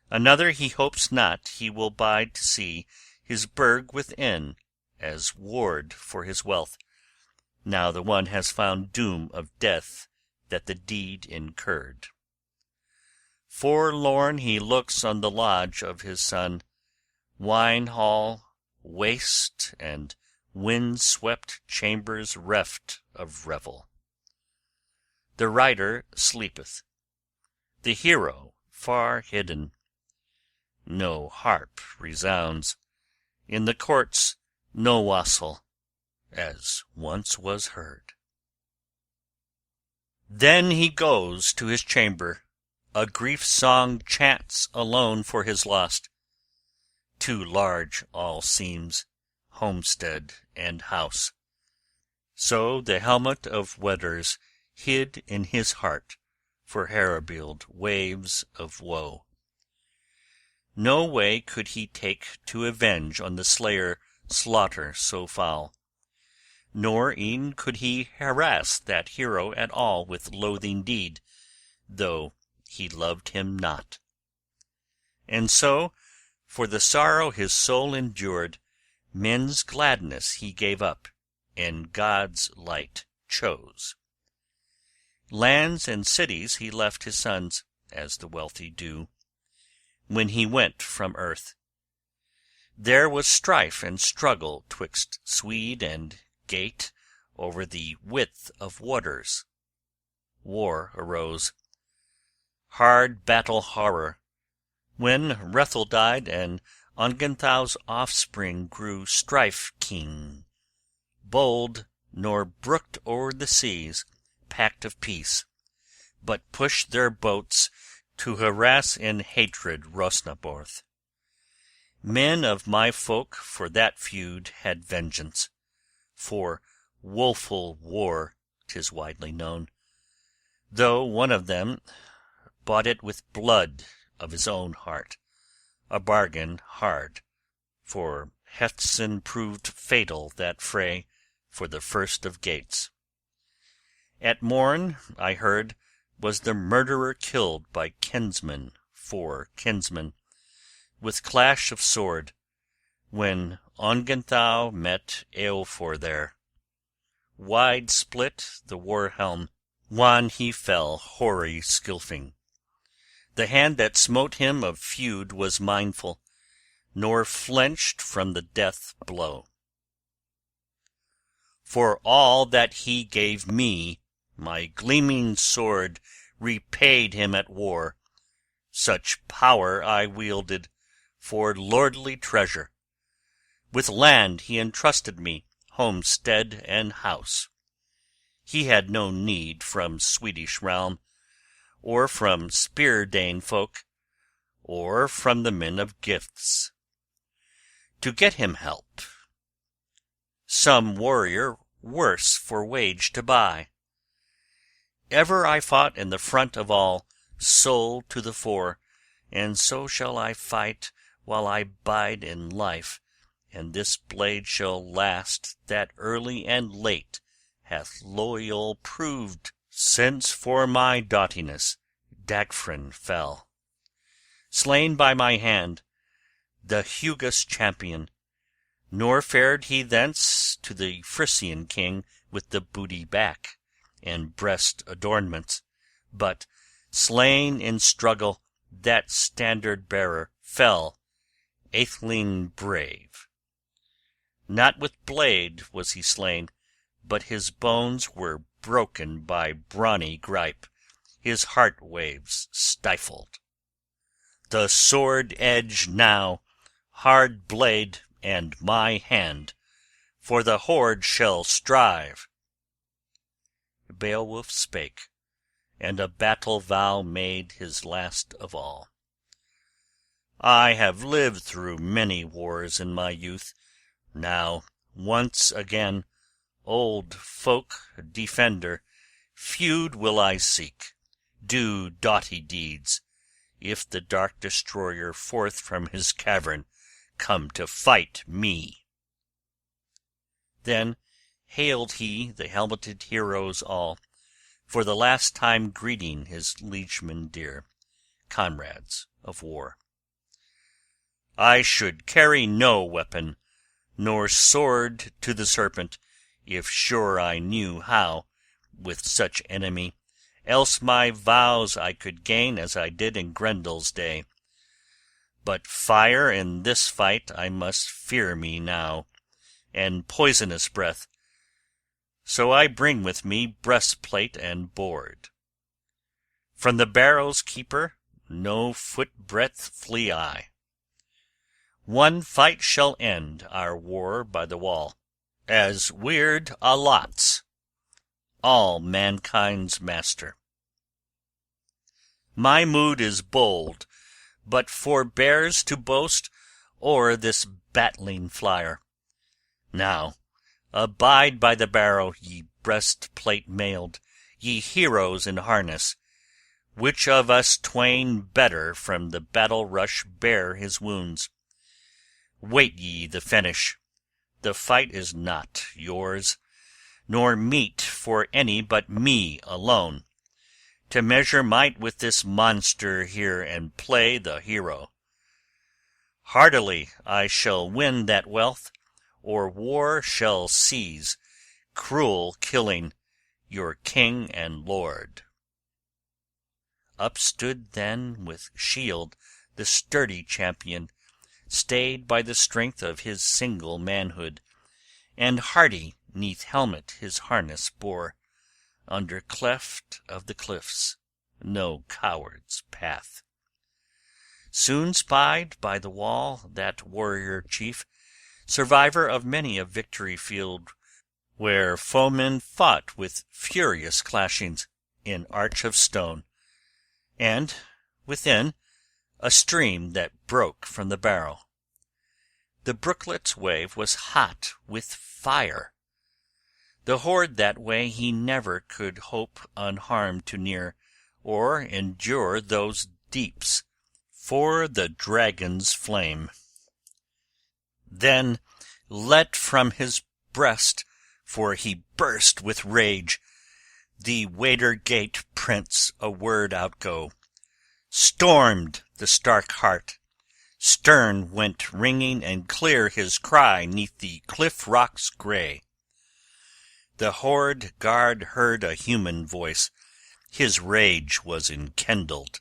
Another he hopes not he will bide to see his burg within, as ward for his wealth, now the one has found doom of death that the deed incurred. Forlorn he looks on the lodge of his son, wine-hall, waste, and wind-swept chambers reft of revel. The rider sleepeth, the hero far hidden. No harp resounds, in the courts no wassail, as once was heard. Then he goes to his chamber, a grief-song chants alone for his lost. Too large all seems, homestead and house. So the helmet of Weders hid in his heart for Herebeald waves of woe. No way could he take to avenge on the slayer slaughter so foul, nor e'en could he harass that hero at all with loathing deed, though he loved him not. And so, for the sorrow his soul endured, men's gladness he gave up, and God's light chose. Lands and cities he left his sons, as the wealthy do, when he went from earth. There was strife and struggle twixt Swede and Geat over the width of waters. War arose, hard battle horror, when Hrethel died, and Ongentheow's offspring grew strife-keen, bold, nor brooked o'er the seas pact of peace, but pushed their boats to harass in hatred Rosnaborth. Men of my folk for that feud had vengeance, for woeful war 'tis widely known, though one of them bought it with blood of his own heart, a bargain hard, for Hethson proved fatal that fray for the first of Geats. At morn, I heard, was the murderer killed by kinsman for kinsman, with clash of sword, when Ongentheow met Eofor there. Wide split the war-helm, wan he fell hoary Scylfing. The hand that smote him of feud was mindful, nor flinched from the death blow. For all that he gave me, my gleaming sword repaid him at war. Such power I wielded, for lordly treasure. With land he entrusted me, homestead and house. He had no need from Swedish realm, or from Spear-Dane folk, or from the men of gifts, to get him help, some warrior worse for wage to buy. Ever I fought in the front of all, soul to the fore, and so shall I fight while I bide in life, and this blade shall last that early and late hath loyal proved, since for my doughtiness Dagfrin fell, slain by my hand, the Hugas champion, nor fared he thence to the Frisian king with the booty back, and breast adornments, but, slain in struggle, that standard-bearer fell, atheling brave. Not with blade was he slain, but his bones were broken by brawny gripe, his heart-waves stifled. The sword-edge now, hard blade, and my hand, for the horde shall strive. Beowulf spake, and a battle vow made his last of all. I have lived through many wars in my youth. Now, once again, old folk defender, feud will I seek, do doughty deeds, if the dark destroyer forth from his cavern come to fight me. Then hailed he the helmeted heroes all, for the last time greeting his liegemen dear, comrades of war. I should carry no weapon, nor sword to the serpent, if sure I knew how, with such enemy, else my vows I could gain as I did in Grendel's day. But fire in this fight I must fear me now, and poisonous breath, so I bring with me breastplate and board. From the barrow's keeper no foot-breadth flee I. One fight shall end our war by the wall, as weird a Lot's, all mankind's master. My mood is bold, but forbears to boast o'er this battling flyer. Now, abide by the barrow, ye breastplate mailed, ye heroes in harness. Which of us twain better from the battle-rush bear his wounds? Wait ye the finish. The fight is not yours, nor meet for any but me alone, to measure might with this monster here and play the hero. Hardily I shall win that wealth, or war shall seize, cruel killing, your king and lord. Up stood then with shield the sturdy champion, stayed by the strength of his single manhood, and hardy 'neath helmet his harness bore, under cleft of the cliffs, no coward's path. Soon spied by the wall that warrior chief, survivor of many a victory field, where foemen fought with furious clashings in arch of stone, and within a stream that broke from the barrow. The brooklet's wave was hot with fire. The hoard that way he never could hope unharmed to near, or endure those deeps, for the dragon's flame. Then let from his breast, for he burst with rage, the Wader Gate prince a word outgo. Stormed the stark heart, stern went ringing and clear his cry 'neath the cliff rocks grey. The hoard guard heard a human voice, his rage was enkindled.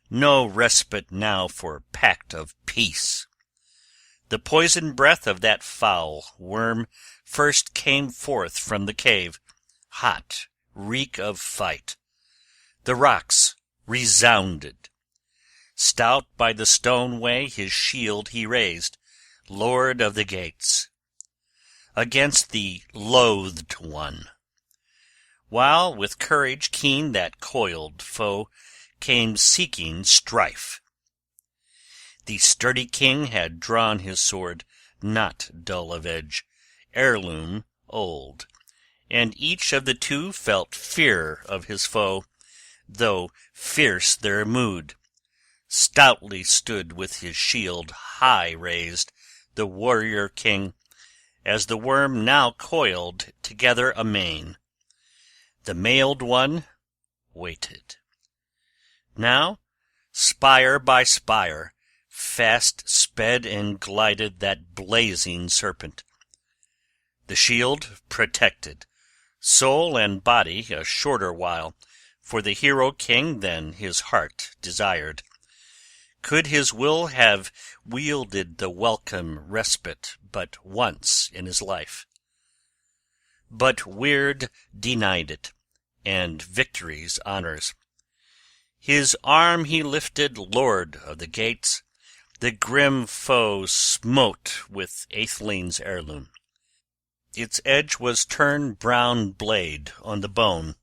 No respite now for pact of peace. The poisoned breath of that foul worm first came forth from the cave, hot reek of fight. The rocks resounded. Stout by the stone way his shield he raised, lord of the gates, against the loathed one, while with courage keen that coiled foe came seeking strife. The sturdy king had drawn his sword, not dull of edge, heirloom old, and each of the two felt fear of his foe, though fierce their mood. Stoutly stood with his shield high raised the warrior king, as the worm now coiled together amain. The mailed one waited. Now, spire by spire, fast sped and glided that blazing serpent. The shield protected, soul and body a shorter while, for the hero king than his heart desired. Could his will have wielded the welcome respite but once in his life. But Weird denied it, and victory's honours. His arm he lifted, lord of the gates, the grim foe smote with atheling's heirloom. Its edge was turned brown blade on the bone,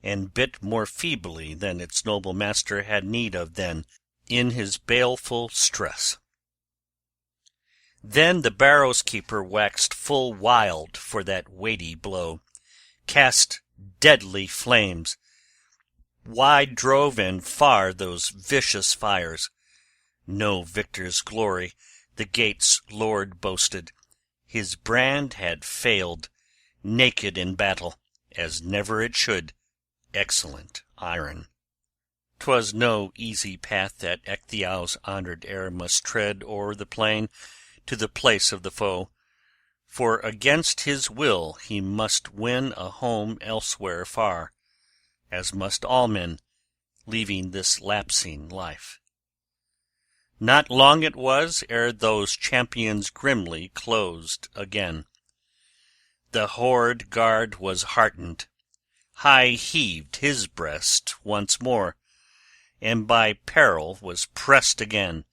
and bit more feebly than its noble master had need of then, in his baleful stress. Then the barrow's keeper waxed full wild for that weighty blow, cast deadly flames, wide drove and far those vicious fires. No victor's glory the gate's lord boasted, his brand had failed, naked in battle, as never it should, excellent iron. 'Twas no easy path that Ecgtheow's honored heir must tread o'er the plain to the place of the foe, for against his will he must win a home elsewhere far, as must all men, leaving this lapsing life. Not long it was ere those champions grimly closed again. The hoard guard was heartened, high heaved his breast once more, and by peril was pressed again,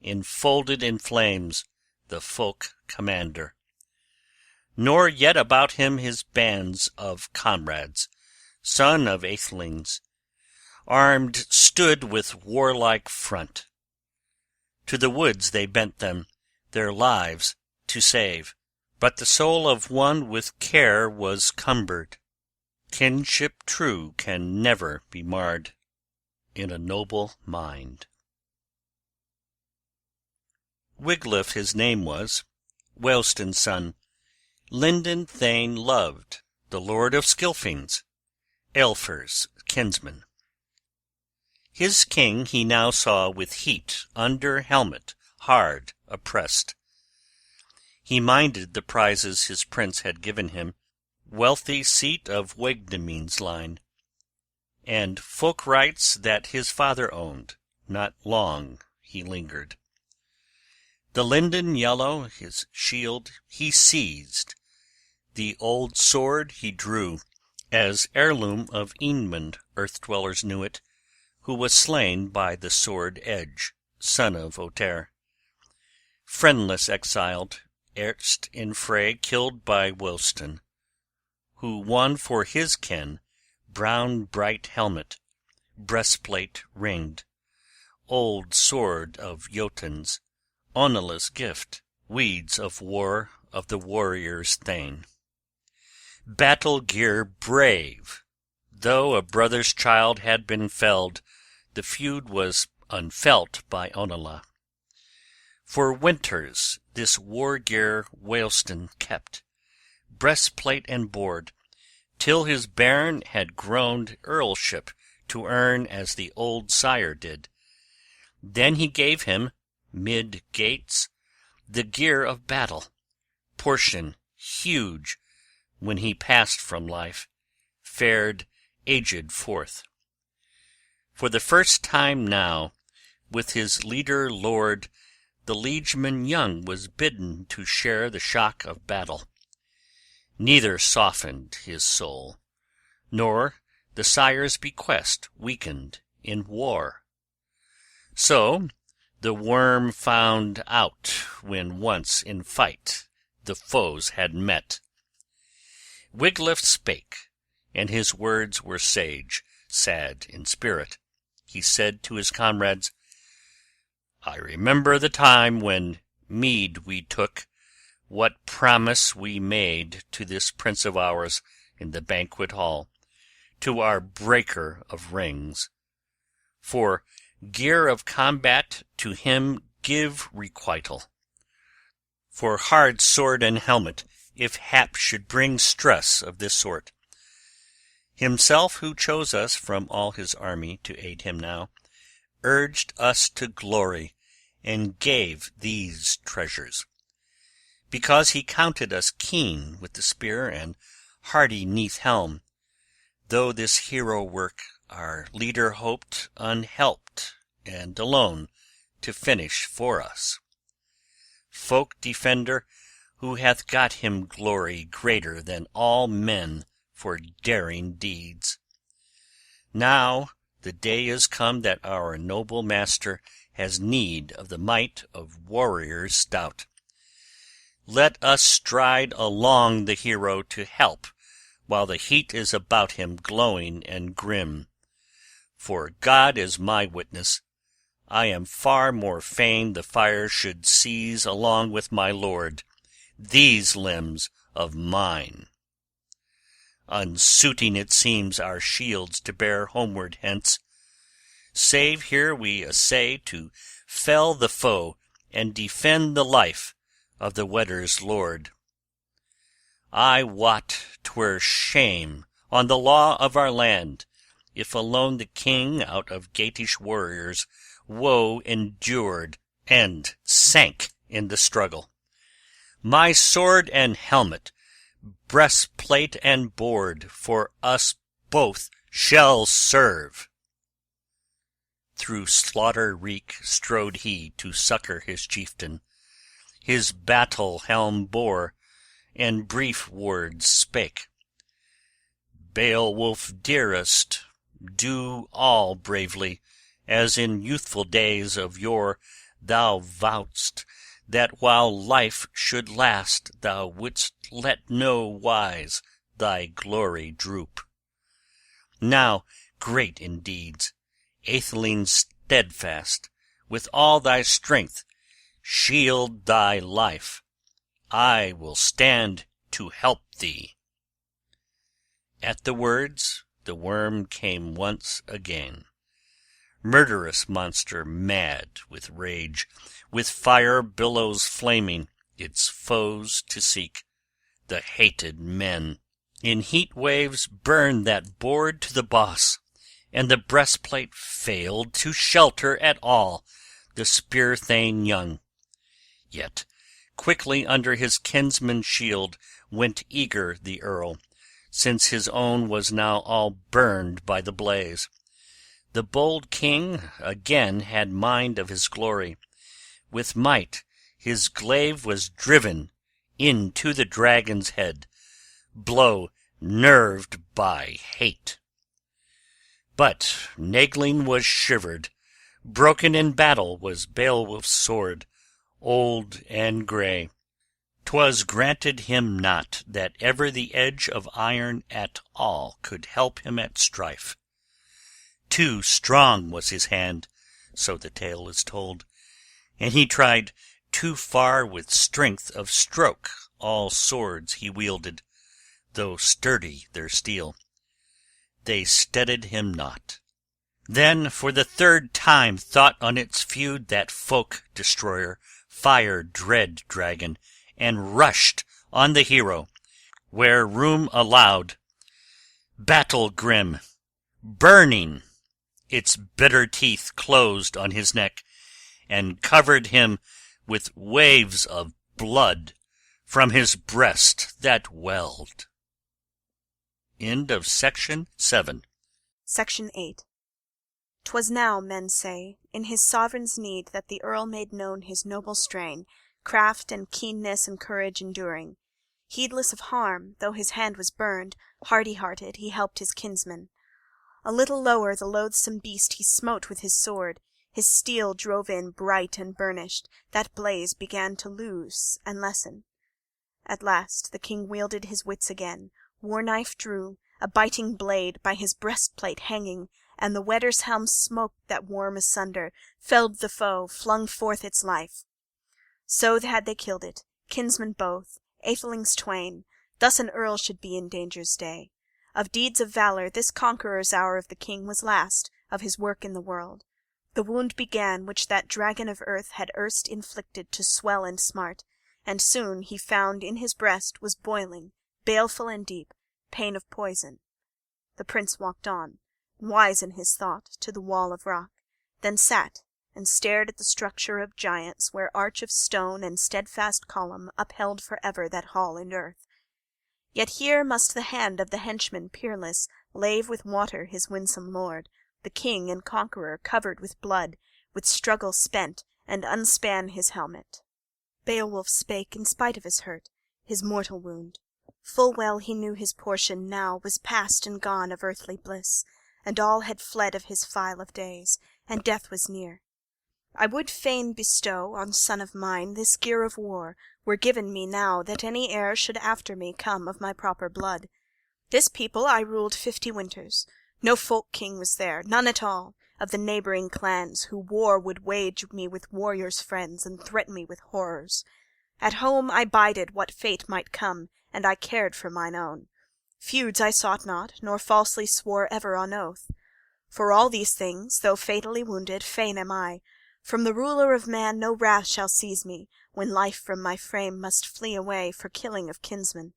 enfolded in flames, the folk commander. Nor yet about him his bands of comrades, son of athelings, armed stood with warlike front. To the woods they bent them, their lives to save, but the soul of one with care was cumbered. Kinship true can never be marred in a noble mind. Wiglaf his name was, Weohstan's son, linden thane loved, the lord of Scilfings, Aelfr's kinsman. His king he now saw with heat under helmet hard oppressed. He minded the prizes his prince had given him, wealthy seat of Waegmund's line, and folk rights that his father owned. Not long he lingered. The linden yellow, his shield, he seized, the old sword he drew, as heirloom of Eanmund earth-dwellers knew it, who was slain by the sword edge, son of Ohtere. Friendless exiled, erst in fray killed by Weohstan, who won for his kin brown bright helmet, breastplate ringed, old sword of Jotun's, Onela's gift, weeds of war of the warrior's thane. battle gear brave. Though a brother's child had been felled, the feud was unfelt by Onela. For winters this war gear Weohstan kept, breastplate and board, till his bairn had grown earlship to earn as the old sire did. Then he gave him, mid gates, the gear of battle, portion huge, when he passed from life, fared aged forth. For the first time now, with his leader lord, the liegeman young was bidden to share the shock of battle. Neither softened his soul, nor the sire's bequest weakened in war. So the worm found out when once in fight the foes had met. Wiglaf spake, and his words were sage, sad in spirit. He said to his comrades, I remember the time when mead we took, what promise we made to this prince of ours in the banquet hall, to our breaker of rings. For gear of combat to him give requital, for hard sword and helmet, if hap should bring stress of this sort. Himself who chose us from all his army to aid him now, urged us to glory, and gave these treasures, because he counted us keen with the spear and hardy neath helm, though this hero work our leader hoped unhelped and alone to finish for us. Folk defender, who hath got him glory greater than all men for daring deeds. Now the day is come that our noble master has need of the might of warriors stout. Let us stride along the hero to help, while the heat is about him glowing and grim. For God is my witness, I am far more fain the fire should seize along with my lord these limbs of mine. Unsuiting it seems our shields to bear homeward hence, save here we essay to fell the foe and defend the life of the Weders' lord. I wot 'twere shame on the law of our land, if alone the king out of Geatish warriors woe endured and sank in the struggle. My sword and helmet, breastplate and board, for us both shall serve. Through slaughter reek strode he to succour his chieftain, his battle helm bore, and brief words spake. Beowulf dearest, do all bravely, as in youthful days of yore thou vowedst, that while life should last thou wouldst let no wise thy glory droop. Now, great in deeds, atheling steadfast, with all thy strength, shield thy life. I will stand to help thee. At the words the worm came once again, murderous monster mad with rage, with fire billows flaming, its foes to seek, the hated men. In heat waves burned that board to the boss, and the breastplate failed to shelter at all the spear-thane young. Yet quickly under his kinsman's shield went eager the earl, since his own was now all burned by the blaze. The bold king again had mind of his glory. With might his glaive was driven into the dragon's head, blow nerved by hate. But Naegling was shivered, broken in battle was Beowulf's sword, old and grey. 'Twas granted him not that ever the edge of iron at all could help him at strife. Too strong was his hand, so the tale is told, and he tried too far with strength of stroke all swords he wielded, though sturdy their steel. They steaded him not. Then for the third time thought on its feud that folk-destroyer, fire-dread dragon, and rushed on the hero, where room allowed. Battle grim, burning, its bitter teeth closed on his neck, and covered him with waves of blood from his breast that welled. End of Section 7. Section 8. 'Twas now, men say, in his sovereign's need that the Earl made known his noble strain, craft and keenness and courage enduring. Heedless of harm, though his hand was burned, hardy-hearted he helped his kinsman. A little lower the loathsome beast he smote with his sword. His steel drove in bright and burnished, that blaze began to lose and lessen. At last the king wielded his wits again, war-knife drew, a biting blade by his breastplate hanging, and the wedder's helm smoke that warm asunder, felled the foe, flung forth its life. So had they killed it, kinsmen both, athelings twain. Thus an earl should be in danger's day. Of deeds of valour this conqueror's hour of the king was last, of his work in the world. The wound began which that dragon of earth had erst inflicted to swell and smart, and soon he found in his breast was boiling, baleful and deep, pain of poison. The prince walked on, wise in his thought, to the wall of rock, then sat and stared at the structure of giants where arch of stone and steadfast column upheld for ever that hall and earth. Yet here must the hand of the henchman peerless lave with water his winsome lord, the king and conqueror covered with blood, with struggle spent, and unspan his helmet. Beowulf spake in spite of his hurt, his mortal wound. Full well he knew his portion now was past and gone of earthly bliss, and all had fled of his file of days, and death was near. I would fain bestow on son of mine this gear of war, were given me now that any heir should after me come of my proper blood. This people I ruled 50 winters. No folk-king was there, none at all, of the neighbouring clans, who war would wage me with warriors' friends, and threaten me with horrors. At home I bided what fate might come, and I cared for mine own. Feuds I sought not, nor falsely swore ever on oath. For all these things, though fatally wounded, fain am I. From the ruler of man no wrath shall seize me, when life from my frame must flee away for killing of kinsmen.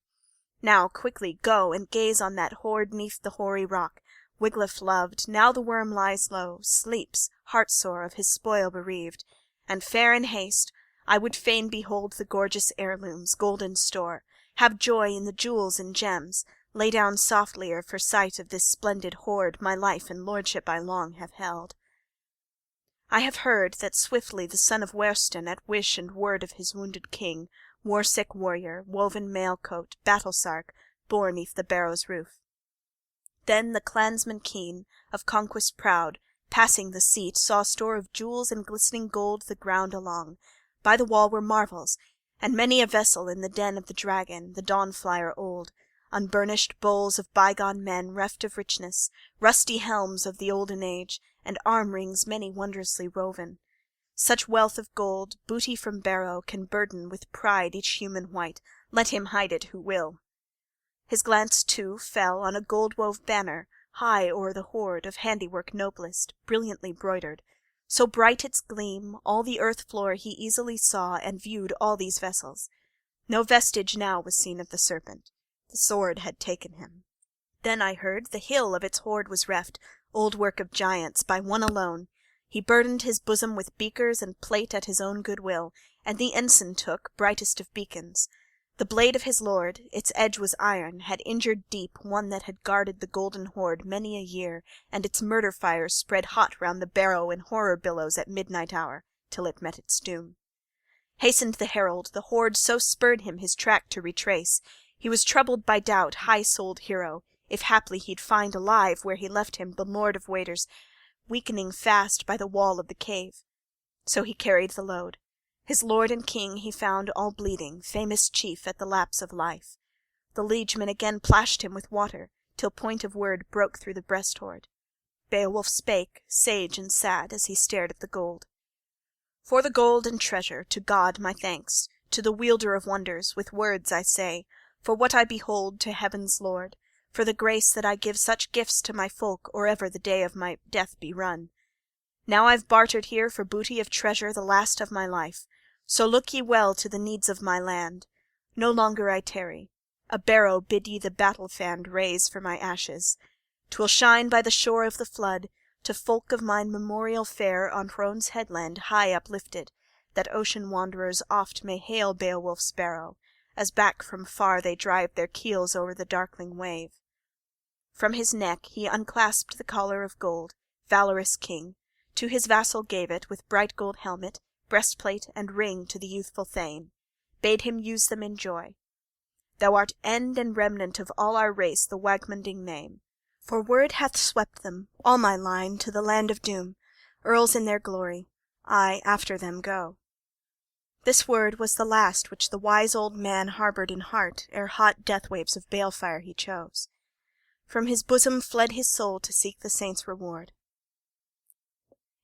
Now quickly go and gaze on that hoard 'neath the hoary rock. Wiglaf loved, now the worm lies low, sleeps, heartsore of his spoil bereaved. And fare in haste, I would fain behold the gorgeous heirlooms, golden store, have joy in the jewels and gems, lay down softlier for sight of this splendid hoard my life and lordship I long have held. I have heard that swiftly the son of Weohstan, at wish and word of his wounded king, war-sick warrior, woven mail-coat, battle-sark, bore 'neath the barrow's roof. Then the clansman keen, of conquest proud, passing the seat, saw store of jewels and glistening gold the ground along. By the wall were marvels, and many a vessel in the den of the dragon, the dawn-flyer old, unburnished bowls of bygone men reft of richness, rusty helms of the olden age, and arm-rings many wondrously woven. Such wealth of gold, booty from barrow, can burden with pride each human wight, let him hide it who will. His glance, too, fell on a gold-wove banner, high o'er the hoard, of handiwork noblest, brilliantly broidered. So bright its gleam, all the earth-floor he easily saw, and viewed all these vessels. No vestige now was seen of the serpent. The sword had taken him. Then I heard the hill of its hoard was reft, old work of giants, by one alone. He burdened his bosom with beakers and plate at his own good will, and the ensign took, brightest of beacons. The blade of his lord, its edge was iron, had injured deep one that had guarded the golden hoard many a year, and its murder fires spread hot round the barrow in horror billows at midnight hour, till it met its doom. Hastened the herald, the hoard so spurred him his track to retrace. He was troubled by doubt, high-souled hero, if haply he'd find alive where he left him the lord of waiters, weakening fast by the wall of the cave. So he carried the load. His lord and king he found all bleeding, famous chief at the lapse of life. The liegeman again plashed him with water, till point of word broke through the breast-hoard. Beowulf spake, sage and sad, as he stared at the gold. For the gold and treasure, to God my thanks, to the wielder of wonders, with words I say, For what I behold to heaven's Lord, for the grace that I give such gifts to my folk or ever the day of my death be run. Now I've bartered here for booty of treasure the last of my life, so look ye well to the needs of my land. No longer I tarry. A barrow bid ye the battle-fand raise for my ashes. 'Twill shine by the shore of the flood, to folk of mine memorial fair on Hrone's headland high uplifted, that ocean-wanderers oft may hail Beowulf's barrow, as back from far they drive their keels over the darkling wave. From his neck he unclasped the collar of gold, valorous king, to his vassal gave it with bright gold helmet, breastplate, and ring to the youthful thane, bade him use them in joy. Thou art end and remnant of all our race the Wagmunding name, for word hath swept them, all my line, to the land of doom, earls in their glory. I after them go. This word was the last which the wise old man harboured in heart ere hot death-waves of balefire he chose. From his bosom fled his soul to seek the saints' reward.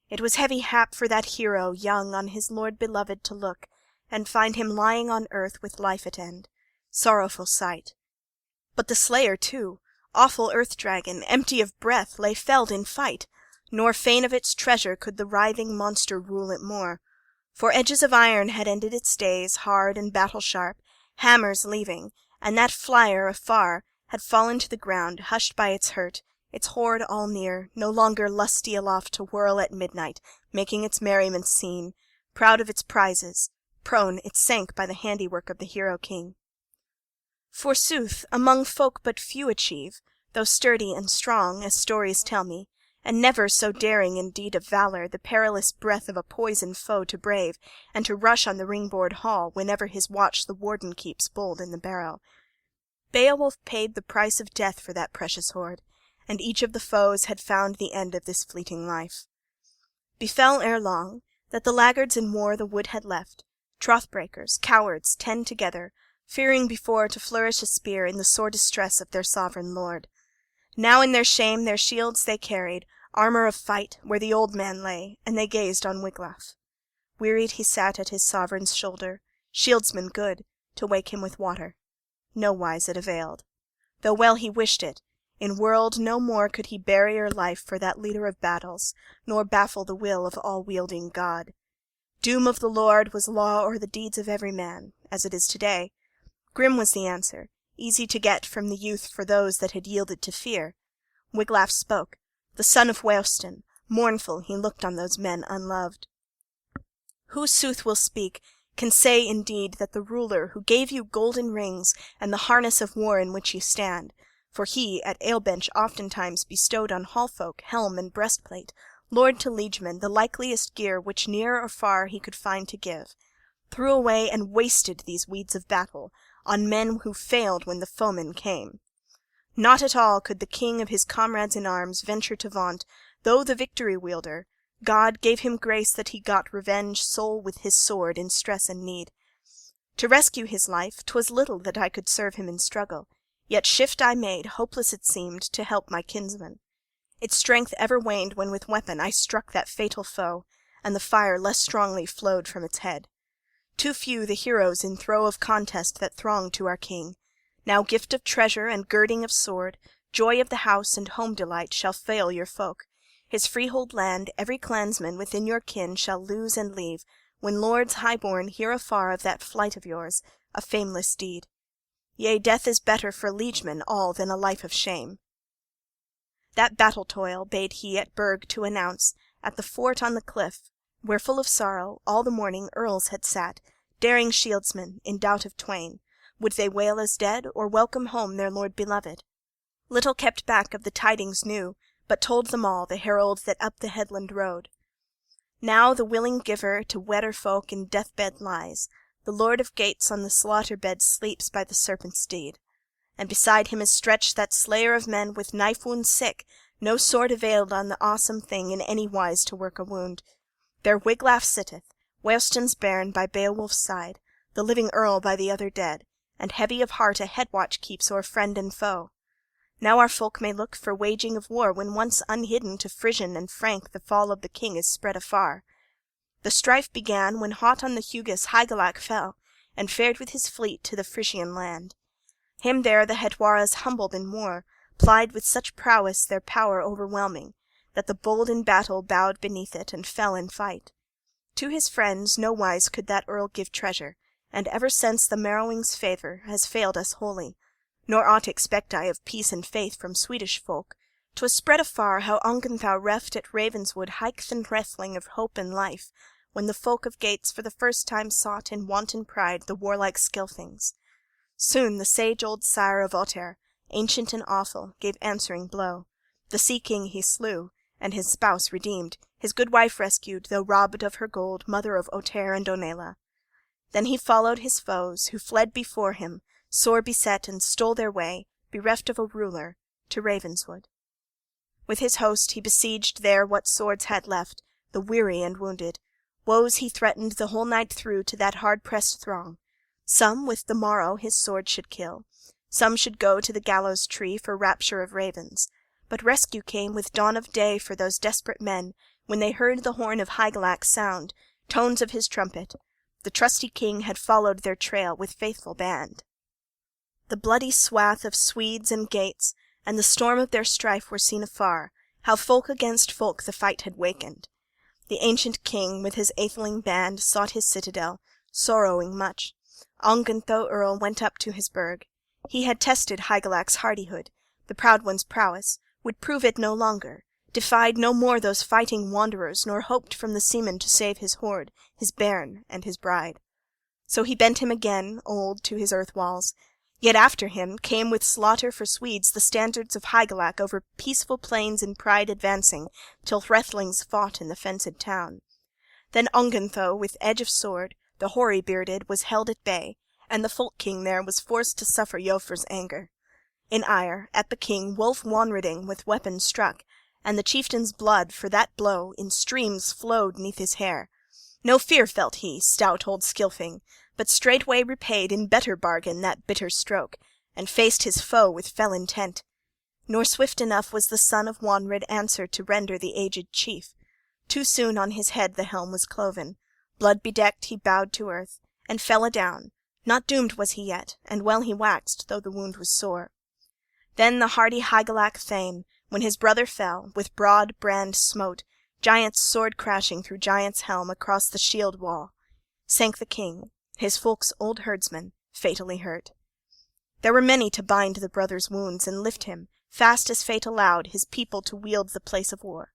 It was heavy hap for that hero young on his lord beloved to look, and find him lying on earth with life at end. Sorrowful sight. But the slayer too, awful earth-dragon, empty of breath, lay felled in fight, nor fain of its treasure could the writhing monster rule it more. For edges of iron had ended its days, hard and battle-sharp, hammers leaving, and that flyer afar had fallen to the ground, hushed by its hurt, its hoard all near, no longer lusty aloft to whirl at midnight, making its merriment scene, proud of its prizes. Prone it sank by the handiwork of the hero-king. Forsooth, among folk but few achieve, though sturdy and strong, as stories tell me, and never so daring in deed of valour, the perilous breath of a poisoned foe to brave, and to rush on the ring-board hall, whenever his watch the warden keeps bold in the barrow. Beowulf paid the price of death for that precious hoard, and each of the foes had found the end of this fleeting life. Befell ere long, that the laggards in war the wood had left, troth-breakers, cowards, 10 together, fearing before to flourish a spear in the sore distress of their sovereign lord. Now in their shame their shields they carried, armour of fight, where the old man lay, and they gazed on Wiglaf. Wearied he sat at his sovereign's shoulder, shieldsman good, to wake him with water. Nowise it availed. Though well he wished it, in world no more could he barrier life for that leader of battles, nor baffle the will of all-wielding God. Doom of the Lord was law o'er the deeds of every man, as it is today. Grim was the answer, easy to get from the youth for those that had yielded to fear. Wiglaf spoke, the son of Weohstan, mournful he looked on those men unloved. Who sooth will speak, can say indeed that the ruler who gave you golden rings and the harness of war in which you stand, for he at ale-bench oftentimes bestowed on hall-folk helm and breastplate, lord to liegemen the likeliest gear which near or far he could find to give, threw away and wasted these weeds of battle on men who failed when the foeman came. Not at all could the king of his comrades in arms venture to vaunt, though the victory-wielder, God gave him grace that he got revenge sole with his sword in stress and need. To rescue his life 'twas little that I could serve him in struggle, yet shift I made, hopeless it seemed, to help my kinsman. Its strength ever waned when with weapon I struck that fatal foe, and the fire less strongly flowed from its head. Too few the heroes in throe of contest that thronged to our king. Now gift of treasure and girding of sword, joy of the house and home delight shall fail your folk. His freehold land every clansman within your kin shall lose and leave, when lords high-born hear afar of that flight of yours, a fameless deed. Yea, death is better for liegemen all than a life of shame. That battle-toil bade he at Burg to announce, at the fort on the cliff, where full of sorrow all the morning earls had sat, daring shieldsmen, in doubt of twain, would they wail as dead, or welcome home their lord beloved? Little kept back of the tidings knew, but told them all the herald that up the headland rode. Now the willing giver to wetter folk in death-bed lies, the lord of Geats on the slaughter-bed sleeps by the serpent's deed, and beside him is stretched that slayer of men with knife-wounds sick, no sword availed on the awesome thing in any wise to work a wound. There Wiglaf sitteth, Weohstan's bairn by Beowulf's side, the living earl by the other dead, and heavy of heart a head-watch keeps o'er friend and foe. Now our folk may look for waging of war when once unhidden to Frisian and Frank the fall of the king is spread afar. The strife began when hot on the Hugas Hygelac fell, and fared with his fleet to the Frisian land. Him there the Hetwaras humbled in war, plied with such prowess their power overwhelming, that the bold in battle bowed beneath it, and fell in fight. To his friends nowise could that earl give treasure, and ever since the Merowings' favour has failed us wholly, nor aught expect I of peace and faith from Swedish folk. 'Twas spread afar how Ongentheow reft at Ravenswood hike and wrestling of hope and life, when the folk of Geats for the first time sought in wanton pride the warlike Skilfings. Soon the sage old sire of Ohtere, ancient and awful, gave answering blow. The sea-king he slew, and his spouse redeemed, his good wife rescued, though robbed of her gold, mother of Ohtere and Onela. Then he followed his foes, who fled before him, sore beset, and stole their way, bereft of a ruler, to Ravenswood. With his host he besieged there what swords had left, the weary and wounded. Woes he threatened the whole night through to that hard-pressed throng. Some with the morrow his sword should kill, some should go to the gallows tree for rapture of ravens. But rescue came with dawn of day for those desperate men, when they heard the horn of Hygelac sound, tones of his trumpet. The trusty king had followed their trail with faithful band. The bloody swath of Swedes and Geats, and the storm of their strife were seen afar, how folk against folk the fight had wakened. The ancient king with his atheling band sought his citadel, sorrowing much. Ongentheow earl went up to his burg. He had tested Hygelac's hardihood, the proud one's prowess, would prove it no longer, defied no more those fighting wanderers, nor hoped from the seamen to save his hoard, his bairn, and his bride. So he bent him again, old, to his earth-walls. Yet after him came with slaughter for Swedes the standards of Hygelac over peaceful plains in pride advancing, till Hrethelings fought in the fenced town. Then Ongentheow with edge of sword, the hoary-bearded, was held at bay, and the folk-king there was forced to suffer Eofor's anger. In ire, at the king Wulf Wonreding with weapon struck, and the chieftain's blood for that blow in streams flowed neath his hair. No fear felt he, stout old Skilfing, but straightway repaid in better bargain that bitter stroke, and faced his foe with fell intent. Nor swift enough was the son of Wonred answer to render the aged chief. Too soon on his head the helm was cloven. Blood bedecked he bowed to earth, and fell adown. Not doomed was he yet, and well he waxed, though the wound was sore. Then the hardy Hygelac Thane, when his brother fell, with broad brand smote, giant's sword crashing through giant's helm across the shield wall. Sank the king, his folk's old herdsman, fatally hurt. There were many to bind the brother's wounds, and lift him, fast as fate allowed, his people to wield the place of war.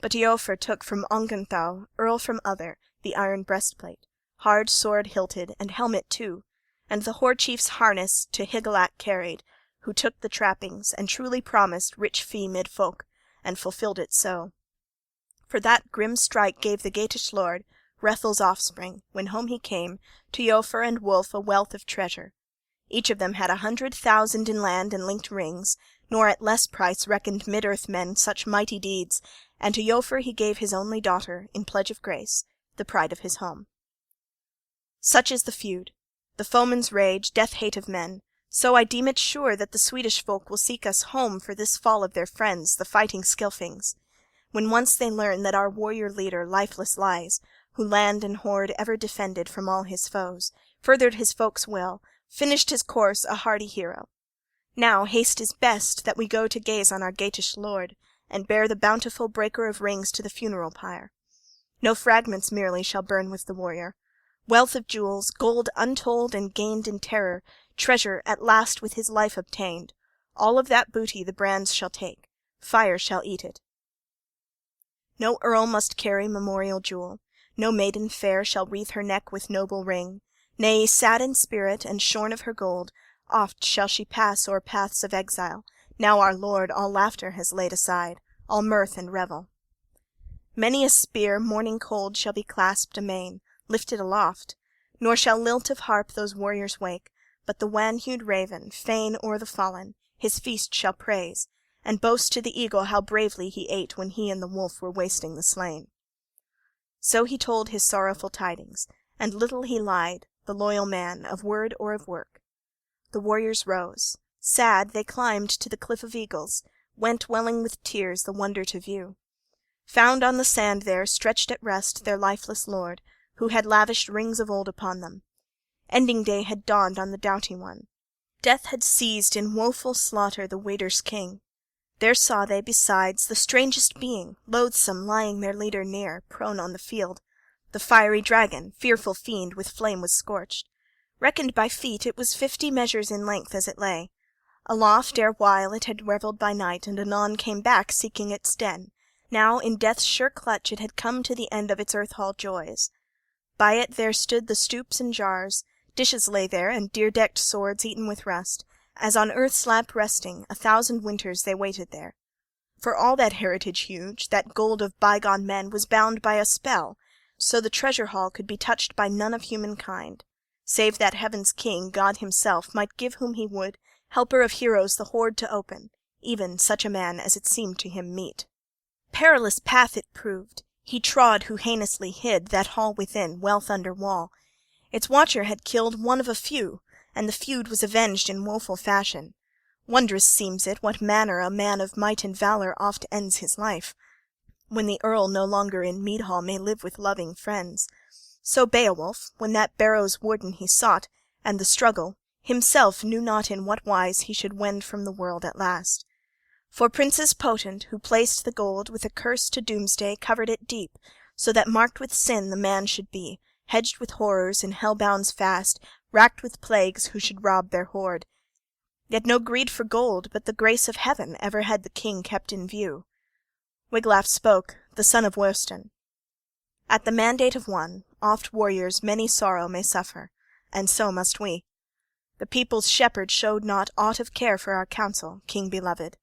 But Eofor took from Ongentheow, earl from other, the iron breastplate, hard sword hilted, and helmet too, and the hoar chief's harness to Hygelac carried, who took the trappings, and truly promised rich fee mid folk, and fulfilled it so. For that grim strike gave the Geatish lord, Hrethel's offspring, when home he came, to Eofor and Wulf a wealth of treasure. Each of them had 100,000 in land and linked rings, nor at less price reckoned mid-earth men such mighty deeds, and to Eofor he gave his only daughter, in pledge of grace, the pride of his home. Such is the feud, the foeman's rage, death-hate of men. So I deem it sure that the Swedish folk will seek us home for this fall of their friends, the fighting Skilfings. When once they learn that our warrior leader lifeless lies, who land and hoard ever defended from all his foes, furthered his folk's will, finished his course a hardy hero. Now haste is best that we go to gaze on our Geatish lord, and bear the bountiful breaker of rings to the funeral pyre. No fragments merely shall burn with the warrior. Wealth of jewels, gold untold and gained in terror, treasure at last with his life obtained. All of that booty the brands shall take, fire shall eat it. No earl must carry memorial jewel, no maiden fair shall wreathe her neck with noble ring. Nay, sad in spirit and shorn of her gold, oft shall she pass o'er paths of exile, now our lord all laughter has laid aside, all mirth and revel. Many a spear, morning cold, shall be clasped amain, lifted aloft, nor shall lilt of harp those warriors wake, but the wan-hued raven, fain o'er the fallen, his feast shall praise, and boast to the eagle how bravely he ate when he and the wolf were wasting the slain. So he told his sorrowful tidings, and little he lied, the loyal man, of word or of work. The warriors rose. Sad, they climbed to the cliff of eagles, went welling with tears the wonder to view. Found on the sand there, stretched at rest, their lifeless lord, who had lavished rings of old upon them. Ending day had dawned on the doughty one. Death had seized in woeful slaughter the Weders' king. There saw they, besides, the strangest being, loathsome, lying their leader near, prone on the field. The fiery dragon, fearful fiend, with flame was scorched. Reckoned by feet, it was 50 measures in length as it lay. Aloft erewhile it had revelled by night, and anon came back, seeking its den. Now in death's sure clutch it had come to the end of its earth-hall joys. By it there stood the stoups and jars, dishes lay there, and dear-decked swords eaten with rust, as on earth's lap resting, 1,000 winters they waited there. For all that heritage huge, that gold of bygone men, was bound by a spell, so the treasure-hall could be touched by none of humankind, save that heaven's king, God himself, might give whom he would, helper of heroes, the hoard to open, even such a man as it seemed to him meet. Perilous path it proved. He trod who heinously hid that hall within, wealth under wall. Its watcher had killed one of a few, and the feud was avenged in woeful fashion. Wondrous seems it what manner a man of might and valour oft ends his life, when the earl no longer in mead-hall may live with loving friends. So Beowulf, when that barrow's warden he sought, and the struggle, himself knew not in what wise he should wend from the world at last. For princes potent, who placed the gold with a curse to doomsday, covered it deep, so that marked with sin the man should be, hedged with horrors, in hell-bounds fast, racked with plagues, who should rob their hoard. Yet no greed for gold, but the grace of heaven, ever had the king kept in view. Wiglaf spoke, the son of Weohstan. At the mandate of one, oft warriors many sorrow may suffer, and so must we. The people's shepherd showed not aught of care for our counsel, king beloved.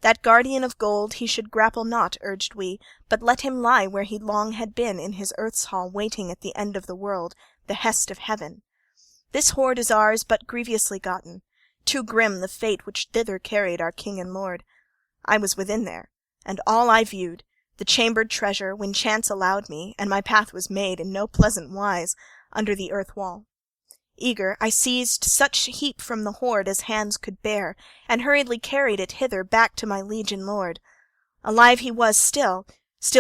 That guardian of gold he should grapple not, urged we, but let him lie where he long had been, in his earth's hall, waiting at the end of the world, the hest of heaven. This hoard is ours, but grievously gotten. Too grim the fate which thither carried our king and lord. I was within there, and all I viewed, the chambered treasure, when chance allowed me, and my path was made, in no pleasant wise, under the earth-wall. Eager, I seized such heap from the hoard as hands could bear, and hurriedly carried it hither back to my liege and lord. Alive he was still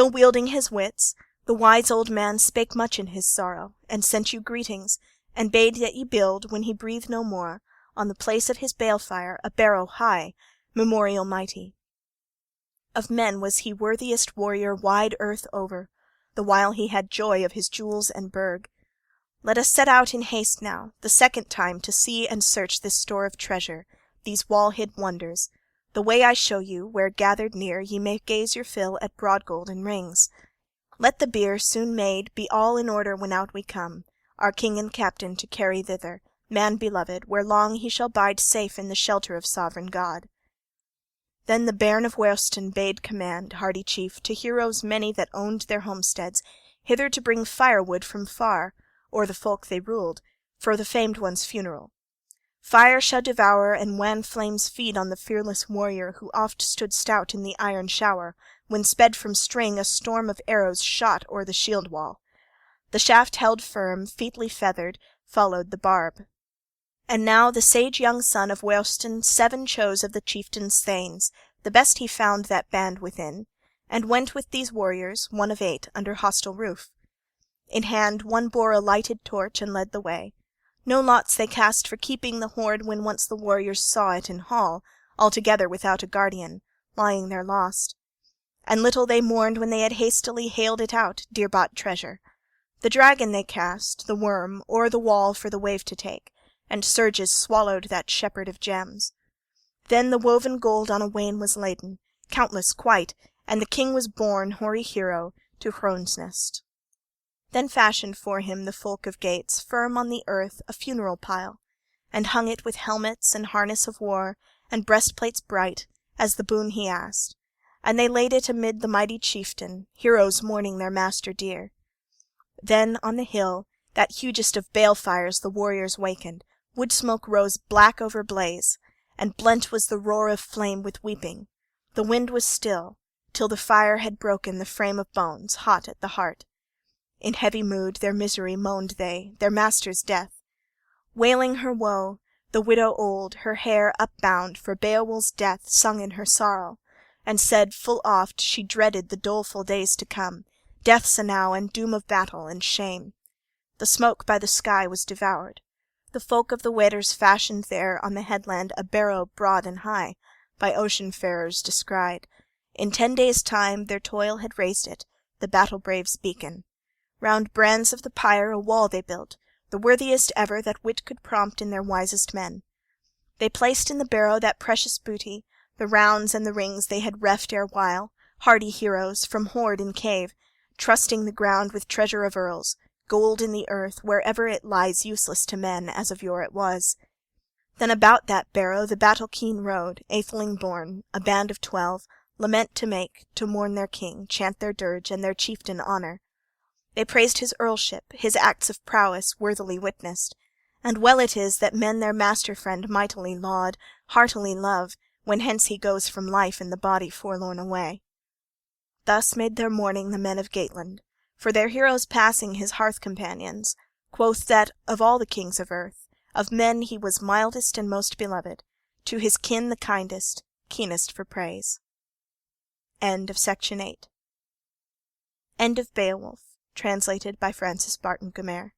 wielding his wits. The wise old man spake much in his sorrow, and sent you greetings, and bade that ye build, when he breathed no more, on the place of his balefire, a barrow high, memorial mighty. Of men was he worthiest warrior wide earth over, the while he had joy of his jewels and burg. Let us set out in haste now, the second time, to see and search this store of treasure, these wall-hid wonders. The way I show you, where gathered near ye may gaze your fill at broad-gold and rings. Let the bier, soon made, be all in order when out we come, our king and captain to carry thither, man beloved, where long he shall bide safe in the shelter of sovereign God. Then the bairn of Weohstan bade command, hardy chief, to heroes many that owned their homesteads, hither to bring firewood from far, or the folk they ruled, for the famed one's funeral. Fire shall devour, and wan flames feed on the fearless warrior who oft stood stout in the iron shower, when sped from string a storm of arrows shot o'er the shield-wall. The shaft held firm, featly feathered, followed the barb. And now the sage young son of Weohstan 7 chose of the chieftain's thanes, the best he found that band within, and went with these warriors, one of 8, under hostile roof. In hand one bore a lighted torch, and led the way. No lots they cast for keeping the hoard when once the warriors saw it in hall, altogether without a guardian, lying there lost. And little they mourned when they had hastily haled it out, dear-bought treasure. The dragon they cast, the worm, o'er the wall for the wave to take, and surges swallowed that shepherd of gems. Then the woven gold on a wain was laden, countless quite, and the king was borne, hoary hero, to Hronesnest. Then fashioned for him the folk of Geats, firm on the earth, a funeral pile, and hung it with helmets and harness of war, and breastplates bright, as the boon he asked. And they laid it amid the mighty chieftain, heroes mourning their master dear. Then on the hill, that hugest of balefires, the warriors wakened. Wood smoke rose black over blaze, and blent was the roar of flame with weeping. The wind was still, till the fire had broken the frame of bones, hot at the heart. In heavy mood their misery moaned they, their master's death. Wailing her woe, the widow old, her hair upbound, for Beowulf's death sung in her sorrow, and said full oft she dreaded the doleful days to come, death's enow and doom of battle and shame. The smoke by the sky was devoured. The folk of the Weders fashioned there on the headland a barrow broad and high, by ocean-farers descried. In 10 days' time their toil had raised it, the battle-braves' beacon. Round brands of the pyre a wall they built, the worthiest ever that wit could prompt in their wisest men. They placed in the barrow that precious booty, the rounds and the rings they had reft erewhile, hardy heroes, from hoard in cave, trusting the ground with treasure of earls, gold in the earth, wherever it lies useless to men, as of yore it was. Then about that barrow the battle-keen rode, atheling born, a band of 12, lament to make, to mourn their king, chant their dirge, and their chieftain honour. They praised his earlship, his acts of prowess worthily witnessed. And well it is that men their master-friend mightily laud, heartily love, when hence he goes from life in the body forlorn away. Thus made their mourning the men of Geatland, for their hero's passing his hearth-companions, quoth that of all the kings of earth, of men he was mildest and most beloved, to his kin the kindest, keenest for praise. End of Section 8. End of Beowulf, translated by Francis Barton Gummere.